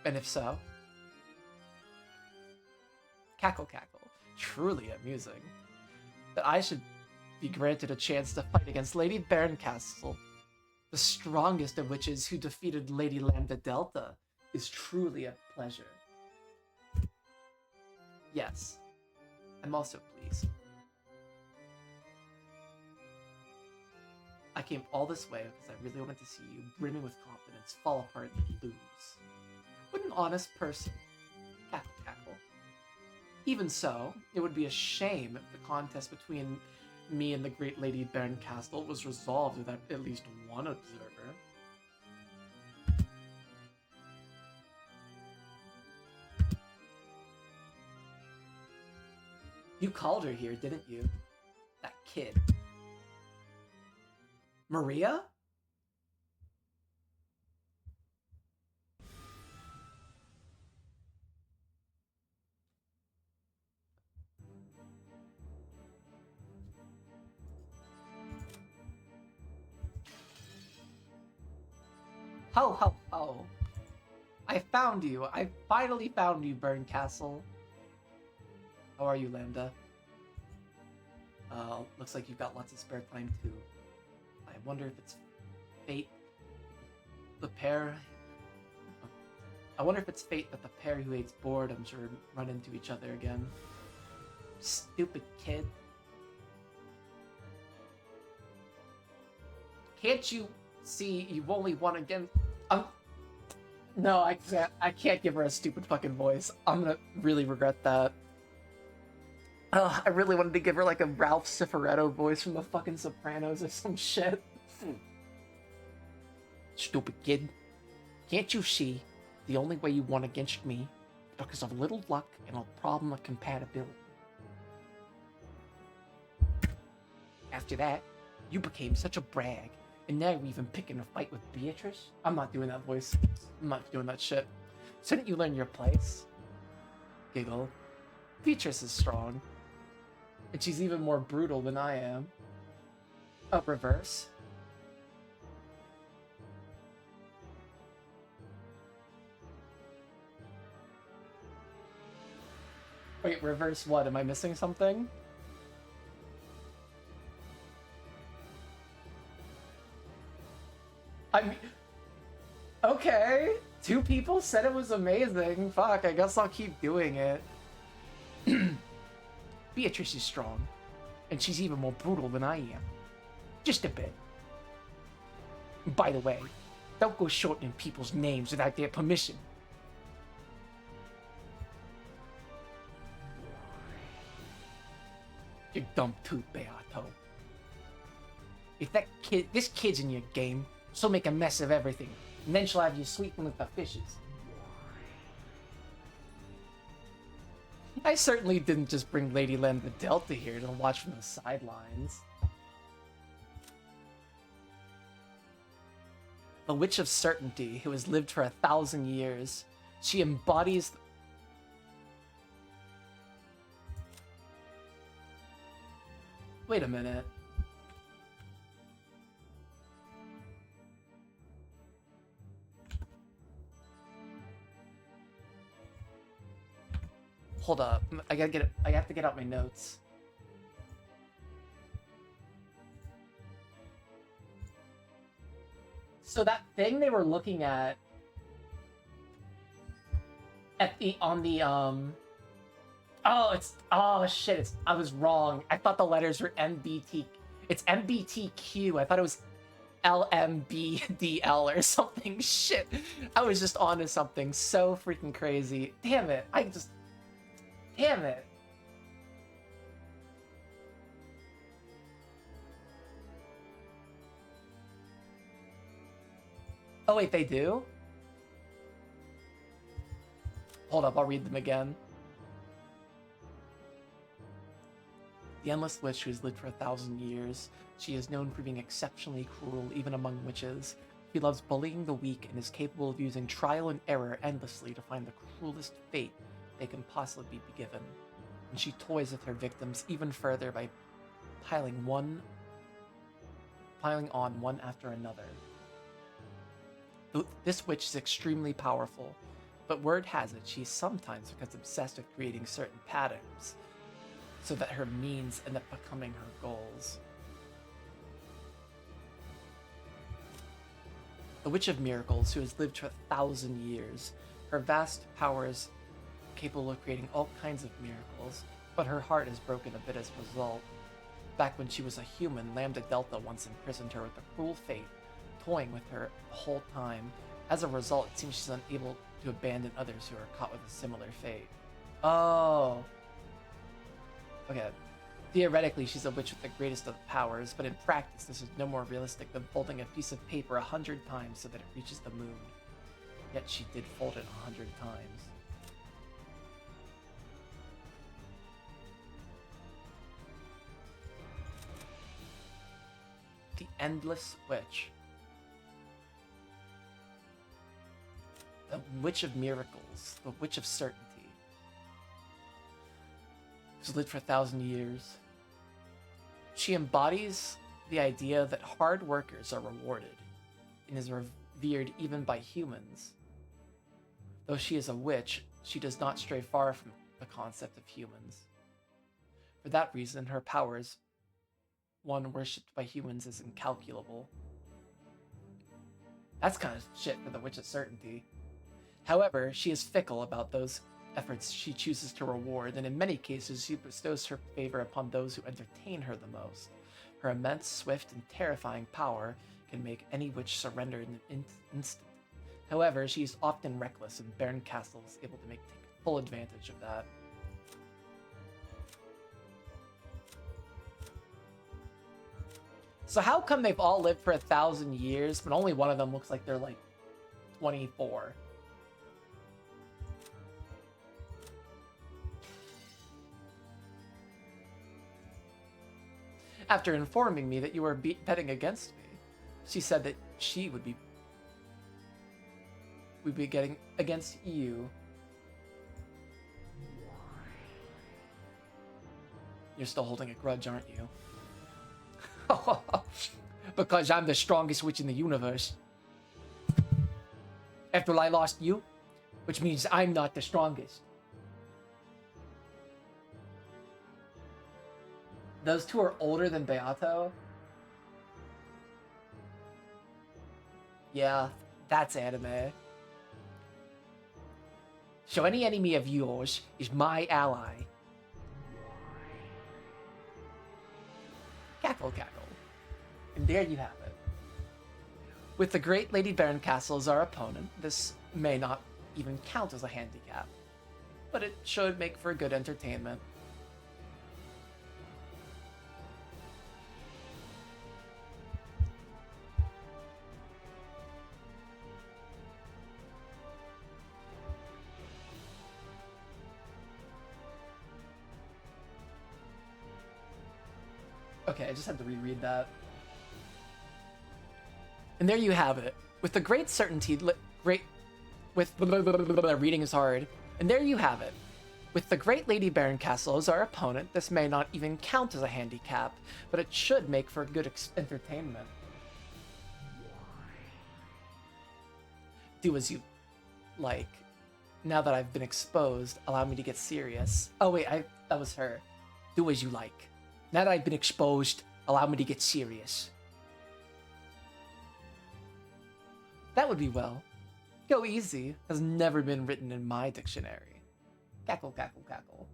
Speaker 1: And if so? Cackle cackle. Truly amusing. That I should be granted a chance to fight against Lady Barncastle, the strongest of witches who defeated Lady Lambda Delta, is truly a pleasure. Yes, I'm also pleased. I came all this way because I really wanted to see you, brimming with confidence, fall apart and lose. What an honest person. Cackle cackle. Even so, it would be a shame if the contest between me and the great Lady Barncastle was resolved without at least one observer. You called her here, didn't you? That kid. Maria? Ho ho ho. I found you. I finally found you, Barncastle. How are you, Lambda? Looks like you've got lots of spare time too. I wonder if it's fate. The pair. I wonder if it's fate that the pair who hates boredom should run into each other again. Stupid kid. Can't you see you've only won again? No, I can't. I can't give her a stupid fucking voice. I'm gonna really regret that. I really wanted to give her like a Ralph Cifaretto voice from the fucking Sopranos or some shit. Stupid kid. Can't you see the only way you won against me is because of little luck and a problem of compatibility? After that, you became such a brag, and now you're even picking a fight with Beatrice? I'm not doing that voice. I'm not doing that shit. Shouldn't you learn your place? Giggle. Beatrice is strong. And she's even more brutal than I am. Reverse. Wait, reverse what? Am I missing something? I mean... Okay. 2 people said it was amazing. Fuck, I guess I'll keep doing it. Beatrice is strong, and she's even more brutal than I am. Just a bit. By the way, don't go shortening people's names without their permission. You dumb tooth, Beato. If this kid's in your game, she'll make a mess of everything, and then she'll have you sleeping with the fishes. I certainly didn't just bring Lady Lambda Delta here to watch from the sidelines. The Witch of Certainty, who has lived for 1,000 years. She embodies... Wait a minute. Hold up. I have to get out my notes. So that thing they were looking at oh shit, I was wrong. I thought the letters were MBT. It's MBTQ. I thought it was LMBDL or something. Shit. I was just onto something so freaking crazy. Damn it. Damn it. Oh wait, they do? Hold up, I'll read them again. The Endless Witch, who has lived for 1,000 years. She is known for being exceptionally cruel, even among witches. She loves bullying the weak and is capable of using trial and error endlessly to find the cruelest fate they can possibly be given. And she toys with her victims even further by piling on one after another. This witch is extremely powerful, but word has it she sometimes becomes obsessed with creating certain patterns, so that her means end up becoming her goals. The Witch of Miracles, who has lived for 1,000 years. Her vast powers capable of creating all kinds of miracles, but her heart is broken a bit as a result. Back when she was a human, Lambda Delta once imprisoned her with a cruel fate, toying with her the whole time. As a result, it seems she's unable to abandon others who are caught with a similar fate. Oh. Okay. Theoretically, she's a witch with the greatest of powers, but in practice, this is no more realistic than folding a piece of paper 100 times so that it reaches the moon. Yet she did fold it 100 times. The Endless Witch. The Witch of Miracles. The Witch of Certainty. Who's lived for 1,000 years. She embodies the idea that hard workers are rewarded, and is revered even by humans. Though she is a witch, she does not stray far from the concept of humans. For that reason, her powers, one worshipped by humans, is incalculable. That's kind of shit for the Witch of Certainty. However, she is fickle about those efforts she chooses to reward, and in many cases she bestows her favor upon those who entertain her the most. Her immense, swift, and terrifying power can make any witch surrender in an instant. However, she is often reckless, and Baron Castle is able to take full advantage of that. So how come they've all lived for 1,000 years, but only one of them looks like they're like 24? After informing me that you were betting against me, she said that we'd be getting against you. You're still holding a grudge, aren't you? Because I'm the strongest witch in the universe. After I lost you, which means I'm not the strongest. Those two are older than Beato? Yeah, that's anime. So any enemy of yours is my ally. Cackle, cackle. And there you have it. With the great Lady Baron Castle as our opponent, this may not even count as a handicap, but it should make for good entertainment. Okay, I just had to reread that. And there you have it. With the great certainty, reading is hard. And there you have it. With the great Lady Baron Castle as our opponent, this may not even count as a handicap, but it should make for good entertainment. Do as you like. Now that I've been exposed, allow me to get serious. Oh wait, that was her. Do as you like. Now that I've been exposed, allow me to get serious. That would be well. Go easy has never been written in my dictionary. Cackle, cackle, cackle.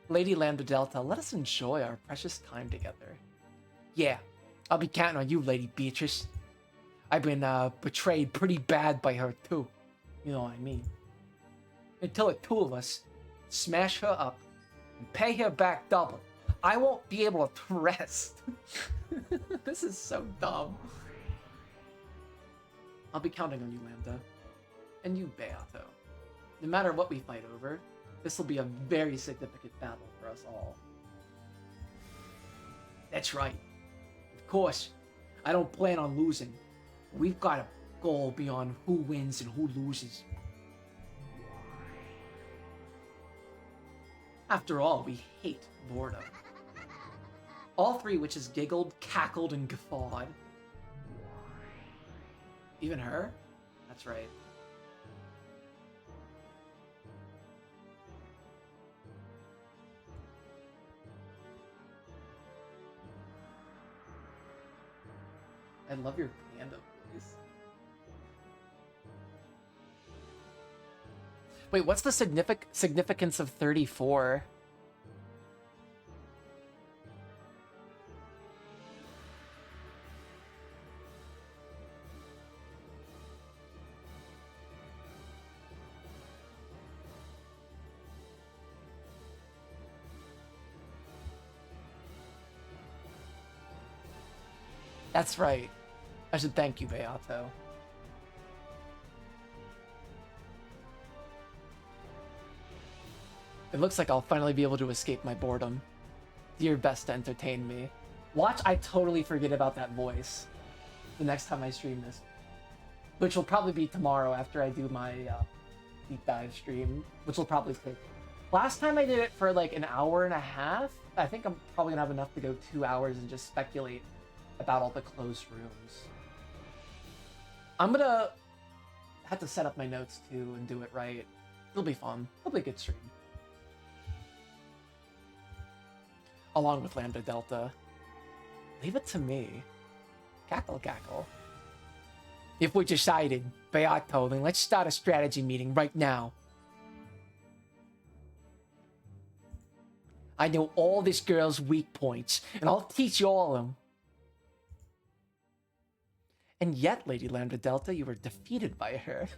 Speaker 1: Lady Lambda Delta, let us enjoy our precious time together. Yeah, I'll be counting on you, Lady Beatrice. I've been betrayed pretty bad by her too. You know what I mean. Until the two of us smash her up and pay her back double, I won't be able to rest. This is so dumb. I'll be counting on you, Lambda. And you, Beato. No matter what we fight over, this will be a very significant battle for us all. That's right. Of course, I don't plan on losing. We've got a goal beyond who wins and who loses. After all, we hate boredom. All three witches giggled, cackled, and guffawed. Even her? That's right. I love your panda voice. Wait, what's the significance of 34? That's right. I should thank you, Beato. It looks like I'll finally be able to escape my boredom. Do your best to entertain me. Watch, I totally forget about that voice the next time I stream this. Which will probably be tomorrow after I do my deep dive stream, which will probably take... Last time I did it for like an hour and a half. I think I'm probably gonna have enough to go 2 hours and just speculate about all the closed rooms. I'm gonna have to set up my notes too and do it right. It'll be fun. It'll be a good stream. Along with Lambda Delta. Leave it to me. Cackle, cackle. If we're decided, Beato, then let's start a strategy meeting right now. I know all this girl's weak points, and I'll teach you all of them. And yet, Lady Lambda Delta, you were defeated by her.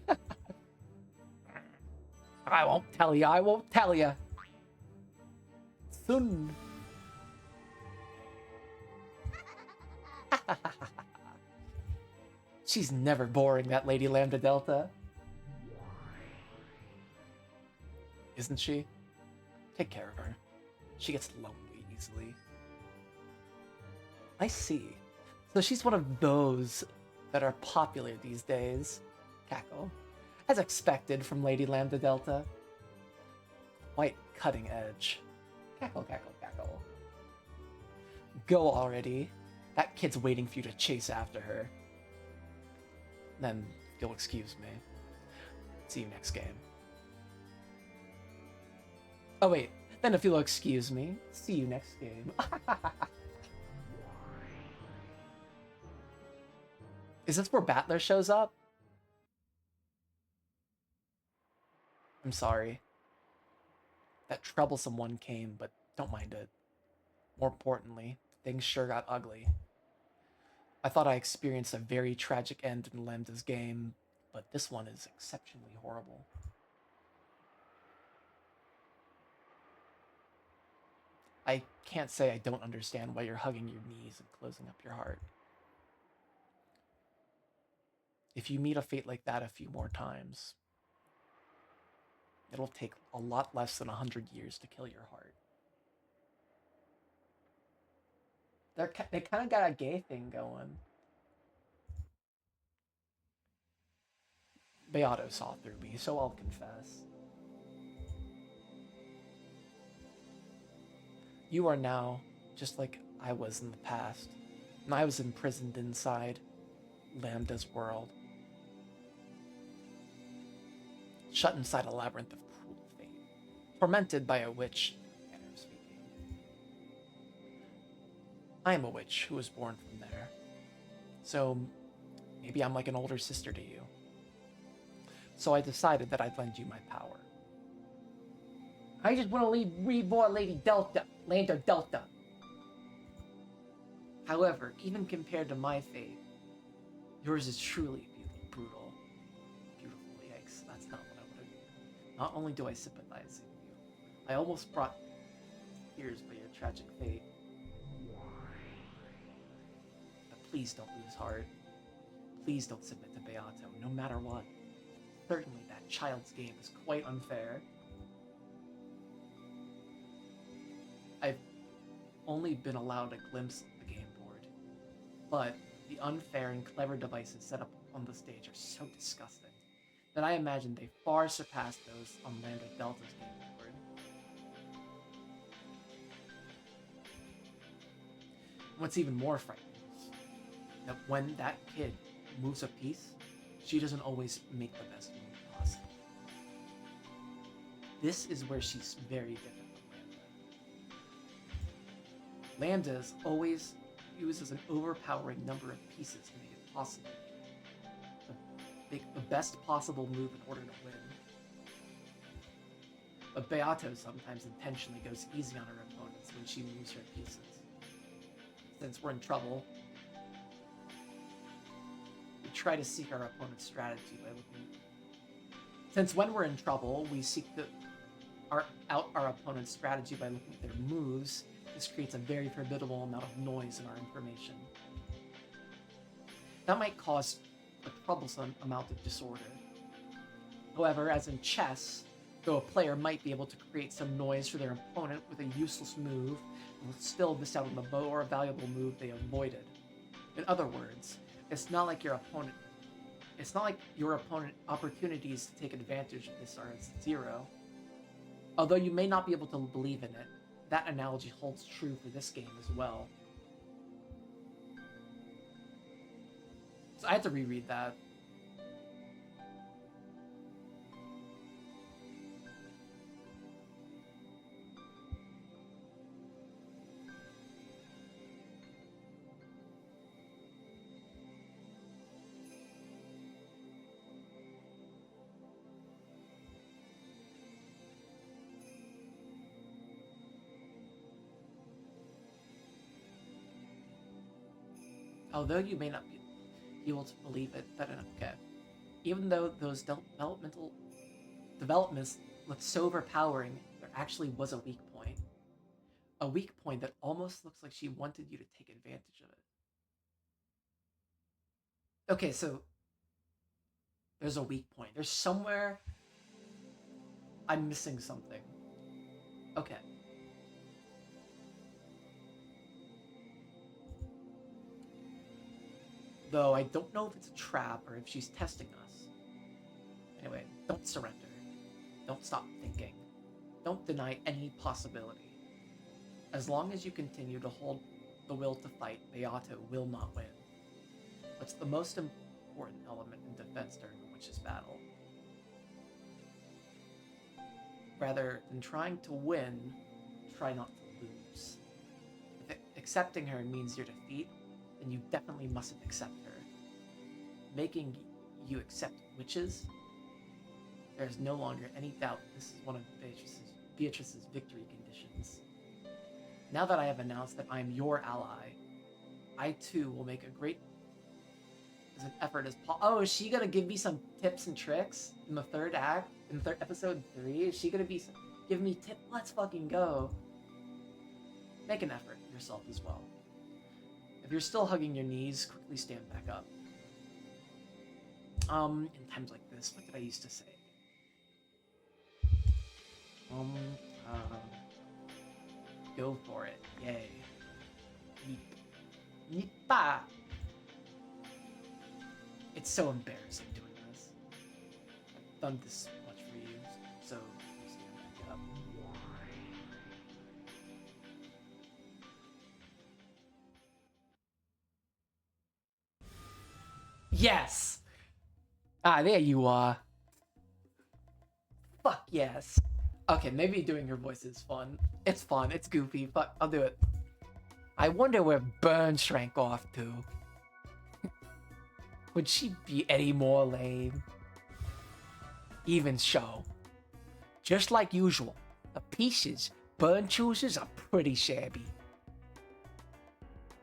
Speaker 1: I won't tell you, I won't tell you. Soon. She's never boring, that Lady Lambda Delta. Isn't she? Take care of her. She gets lonely easily. I see. So she's one of those that are popular these days. Cackle. As expected from Lady Lambda Delta. Quite cutting edge. Cackle, cackle, cackle. Go already. That kid's waiting for you to chase after her. Then you'll excuse me. See you next game. Oh wait, then if you'll excuse me, see you next game. Is this where Battler shows up? I'm sorry. That troublesome one came, but don't mind it. More importantly, things sure got ugly. I thought I experienced a very tragic end in Lambda's game, but this one is exceptionally horrible. I can't say I don't understand why you're hugging your knees and closing up your heart. If you meet a fate like that a few more times, it'll take a lot less than 100 years to kill your heart. They kind of got a gay thing going. Beato saw through me, so I'll confess. You are now just like I was in the past, and I was imprisoned inside Lambda's world. Shut inside a labyrinth of cruel fate, tormented by a witch, manner of speaking. I am a witch who was born from there, so maybe I'm like an older sister to you. So I decided that I'd lend you my power. I just want to leave reborn Lady Delta, Lambda Delta. However, even compared to my fate, yours is truly brutal. Beautiful, yikes, that's not what I would have done. Not only do I sympathize with you, I almost brought tears by your tragic fate. But please don't lose heart. please don't submit to Beato, no matter what. Certainly that child's game is quite unfair. I've only been allowed a glimpse of the game board, but the unfair and clever devices set up on the stage are so disgusting that I imagine they far surpass those on Lambda Delta's game board. What's even more frightening is that when that kid moves a piece, she doesn't always make the best move possible. This is where she's very different from Lambda. Lambda always uses an overpowering number of pieces to make it possible. Make the best possible move in order to win. But Beato sometimes intentionally goes easy on her opponents when she moves her pieces. Since we're in trouble, we try to seek our opponent's strategy by looking. Since when we're in trouble, we seek out our opponent's strategy by looking at their moves. This creates a very formidable amount of noise in our information. That might cause a troublesome amount of disorder. However, as in chess, though a player might be able to create some noise for their opponent with a useless move, will still miss out on the more valuable move they avoided. In other words, it's not like your opponent opportunities to take advantage of this are zero. Although you may not be able to believe in it, that analogy holds true for this game as well. So I had to reread that. Although you may not be able to believe it, but okay. Even though those developments look so overpowering, there actually was a weak point. A weak point that almost looks like she wanted you to take advantage of it. Okay, so there's a weak point. There's somewhere I'm missing something. Okay. Though I don't know if it's a trap or if she's testing us. Anyway, don't surrender. Don't stop thinking. Don't deny any possibility. As long as you continue to hold the will to fight, Beato will not win. What's the most important element in defense during a witch's battle? Rather than trying to win, try not to lose. If accepting her means your defeat, then you definitely mustn't accept her. Making you accept witches? There is no longer any doubt this is one of Beatrice's victory conditions. Now that I have announced that I am your ally, I too will make as an effort as possible. Oh, is she gonna give me some tips and tricks in the third act? In episode 3? Is she gonna give me tips? Let's fucking go. Make an effort yourself as well. If you're still hugging your knees, quickly stand back up. In times like this, what did I used to say? Go for it. Yay. Yeep. Yeepa! It's so embarrassing doing this. I've done this much for you, so stand back up. Yes! Ah, there you are. Fuck yes. Okay, maybe doing her voice is fun. It's fun, it's goofy, but I'll do it. I wonder where Burn shrank off to. Would she be any more lame? Even so, just like usual, the pieces Burn chooses are pretty shabby.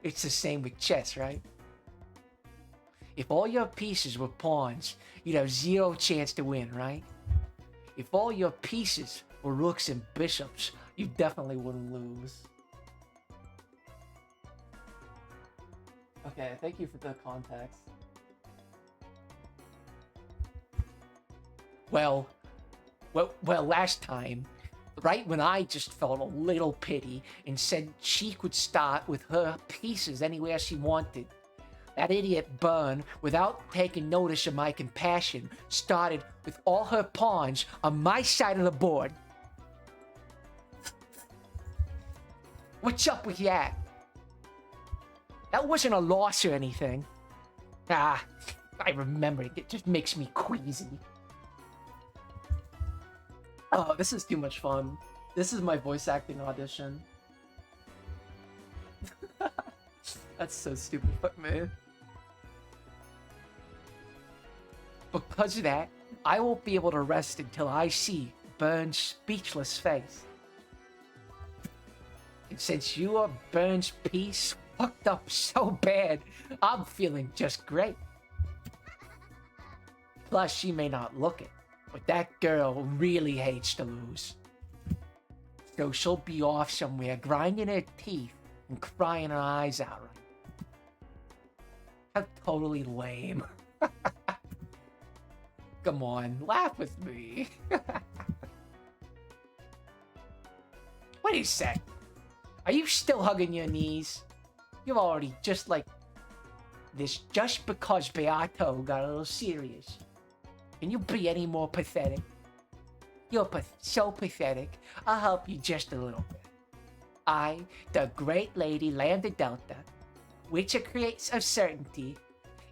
Speaker 1: It's the same with chess, right? If all your pieces were pawns, you'd have zero chance to win, right? If all your pieces were rooks and bishops, you definitely wouldn't lose. Okay, thank you for the context. Well, last time, right when I just felt a little pity and said she could start with her pieces anywhere she wanted, that idiot Byrne, without taking notice of my compassion, started with all her pawns on my side of the board. What's up with that? That wasn't a loss or anything. Ah, I remember it. It just makes me queasy. Oh, this is too much fun. This is my voice acting audition. That's so stupid, fuck me. Because of that, I won't be able to rest until I see Byrne's speechless face. And since your Byrne's piece fucked up so bad, I'm feeling just great. Plus, she may not look it, but that girl really hates to lose. So she'll be off somewhere grinding her teeth and crying her eyes out right. How totally lame. Come on, laugh with me. What do you say? Are you still hugging your knees? You've already just like this just because Beato got a little serious. Can you be any more pathetic? You're so pathetic. I'll help you just a little bit. I, the great lady Lambda Delta, which creates of certainty,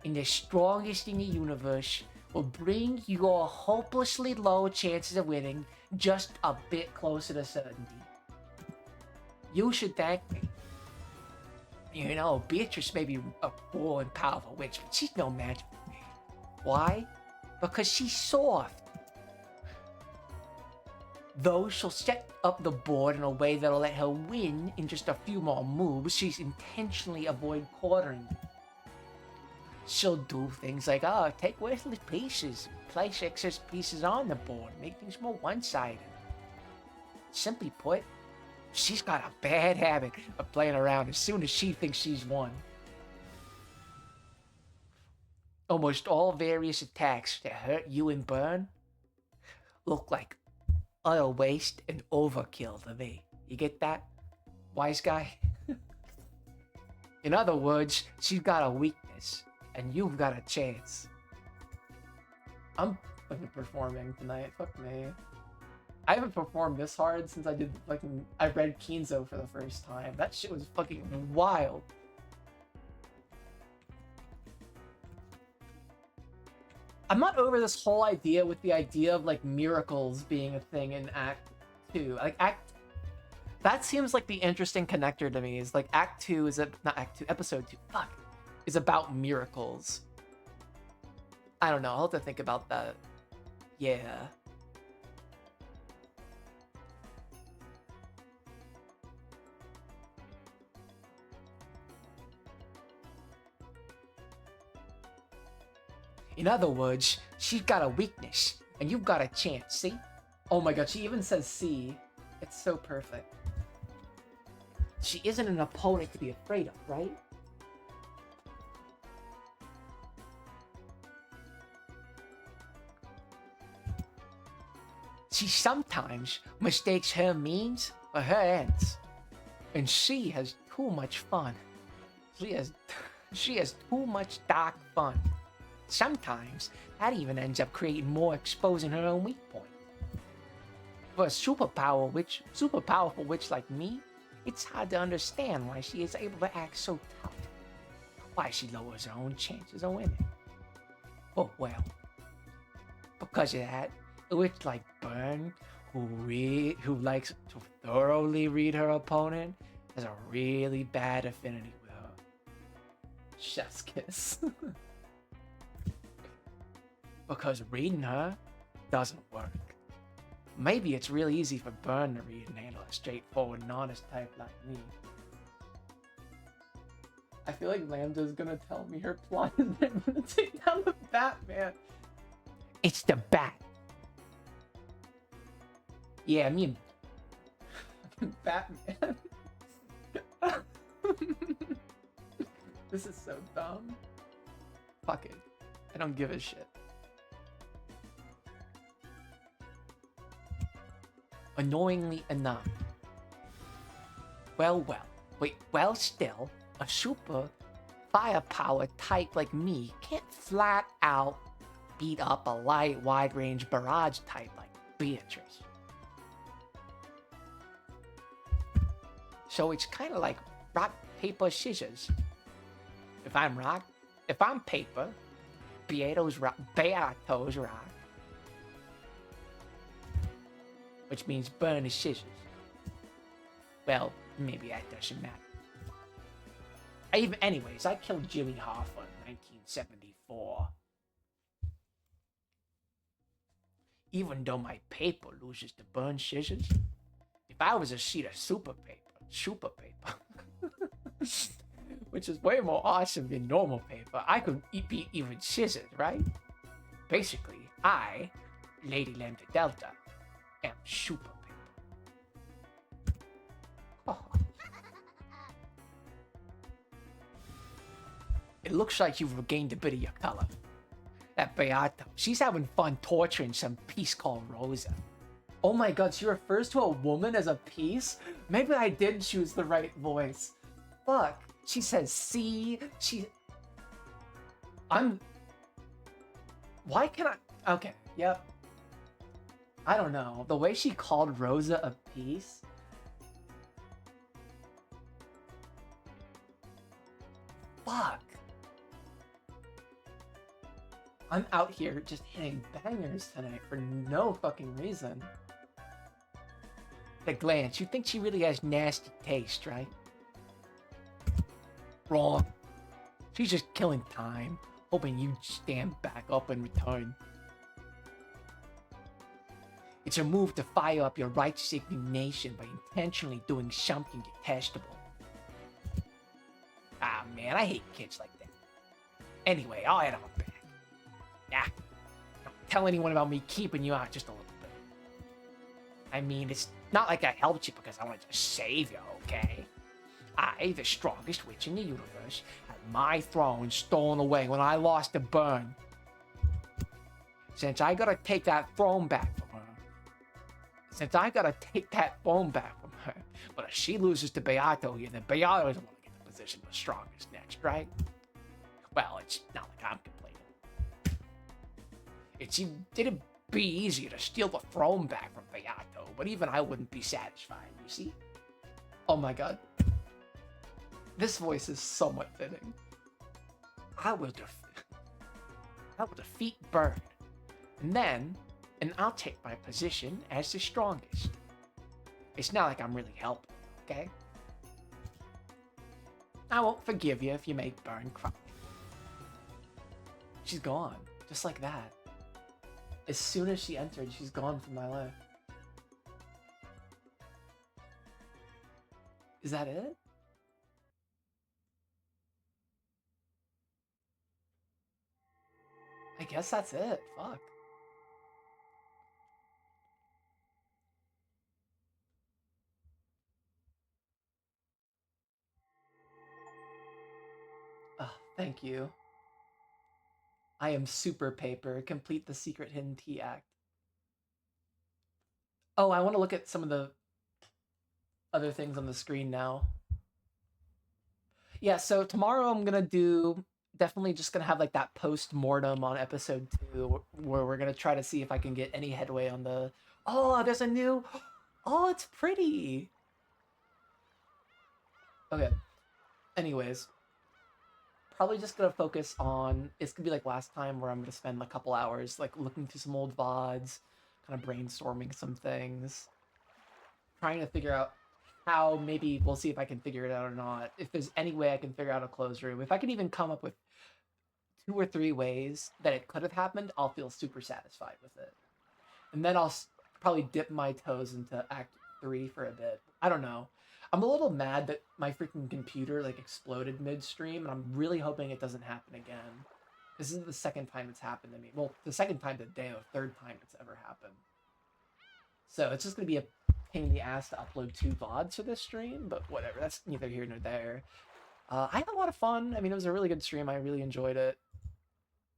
Speaker 1: and the strongest in the universe, will bring your hopelessly low chances of winning just a bit closer to certainty. You should thank me. You know, Beatrice may be a cool and powerful witch, but she's no match for me. Why? Because she's soft. Though she'll set up the board in a way that'll let her win in just a few more moves, she's intentionally avoid quartering. She'll do things like, take worthless pieces, place excess pieces on the board, make things more one-sided. Simply put, she's got a bad habit of playing around as soon as she thinks she's won. Almost all various attacks that hurt you and Byrne look like utter waste and overkill to me. You get that, wise guy? In other words, she's got a weakness, and you've got a chance. I'm fucking performing tonight, fuck me. I haven't performed this hard since I read Kinzo for the first time. That shit was fucking wild. I'm not over this whole idea with the idea of like miracles being a thing in Act 2. That seems like the interesting connector to me. Is like Act 2 is not Act 2, Episode 2. Fuck, is about miracles. I don't know. I'll have to think about that. Yeah. In other words, she's got a weakness, and you've got a chance, see? Oh my god, she even says see. It's so perfect. She isn't an opponent to be afraid of, right? She sometimes mistakes her means for her ends. And she has too much fun. She has too much dark fun. Sometimes that even ends up creating more exposing her own weak point. For a super powerful witch like me, it's hard to understand why she is able to act so tough. Why she lowers her own chances of winning. But well, because of that, a witch like Byrne, who likes to thoroughly read her opponent, has a really bad affinity with her. Chef's kiss. Because reading her doesn't work. Maybe it's really easy for Byrne to read and handle a straightforward and honest type like me. I feel like Lambda's gonna tell me her plot and then I'm gonna take down the Batman. It's the Bat. Yeah, I mean, fucking Batman. This is so dumb. Fuck it. I don't give a shit. Annoyingly enough. Well, wait, well still, a super firepower type like me can't flat out beat up a light, wide-range barrage type like Beatrice. So it's kind of like rock, paper, scissors. If I'm paper, Beato's rock. Which means burn is scissors. Well, maybe that doesn't matter. Anyways, I killed Jimmy Hoffa in 1974. Even though my paper loses to burn scissors, if I was a sheet of super paper, which is way more awesome than normal paper, I could beat even scissors, right? Basically, I, Lady Lambda Delta, am super paper. Oh. It looks like you've regained a bit of your color. That Beato, she's having fun torturing some piece called Rosa. Oh my god, she refers to a woman as a piece? Maybe I did choose the right voice. Fuck. She says, see, why can I? Okay, yep. I don't know. The way she called Rosa a piece? Fuck. I'm out here just hitting bangers tonight for no fucking reason. At a glance, you think she really has nasty taste, right? Wrong. She's just killing time, hoping you stand back up in return. It's a move to fire up your righteous indignation by intentionally doing something detestable. Ah man, I hate kids like that. Anyway, I'll head on back. Nah, don't tell anyone about me keeping you out just a little bit. I mean, it's not like I helped you because I wanted to save you, okay? I, the strongest witch in the universe, had my throne stolen away when I lost to Burn. Since I gotta take that throne back from her. But if she loses to Beato here, then Beato doesn't want to get the position of the strongest next, right? Well, it's not like I'm complaining. It'd be easier to steal the throne back from Beato, but even I wouldn't be satisfied, you see? Oh my god. This voice is somewhat fitting. I will defeat Bird, and I'll take my position as the strongest. It's not like I'm really helping, okay? I won't forgive you if you make Burn cry. She's gone, just like that. As soon as she entered, she's gone from my life. Is that it? I guess that's it. Fuck. Thank you. I am super paper. Complete the secret hidden tea act. Oh, I want to look at some of the other things on the screen now. Yeah, so tomorrow I'm gonna do definitely just gonna have like that post-mortem on episode 2 where we're gonna try to see if I can get any headway on the there's a new it's pretty. Okay. Anyways, probably just gonna focus on it's gonna be like last time where I'm gonna spend a couple hours like looking through some old VODs, kind of brainstorming some things, trying to figure out how maybe we'll see if I can figure it out or not. If there's any way I can figure out a closed room, if I can even come up with 2 or 3 ways that it could have happened, I'll feel super satisfied with it. And then I'll probably dip my toes into Act 3 for a bit. I don't know. I'm a little mad that my freaking computer like exploded midstream, and I'm really hoping it doesn't happen again. This is the second time it's happened to me. Well, the second time today, or third time it's ever happened. So it's just gonna be a pain in the ass to upload 2 VODs to this stream, but whatever. That's neither here nor there. I had a lot of fun. I mean, it was a really good stream. I really enjoyed it.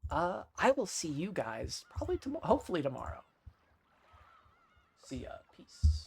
Speaker 1: I will see you guys probably tomorrow. Hopefully tomorrow. See ya. Peace.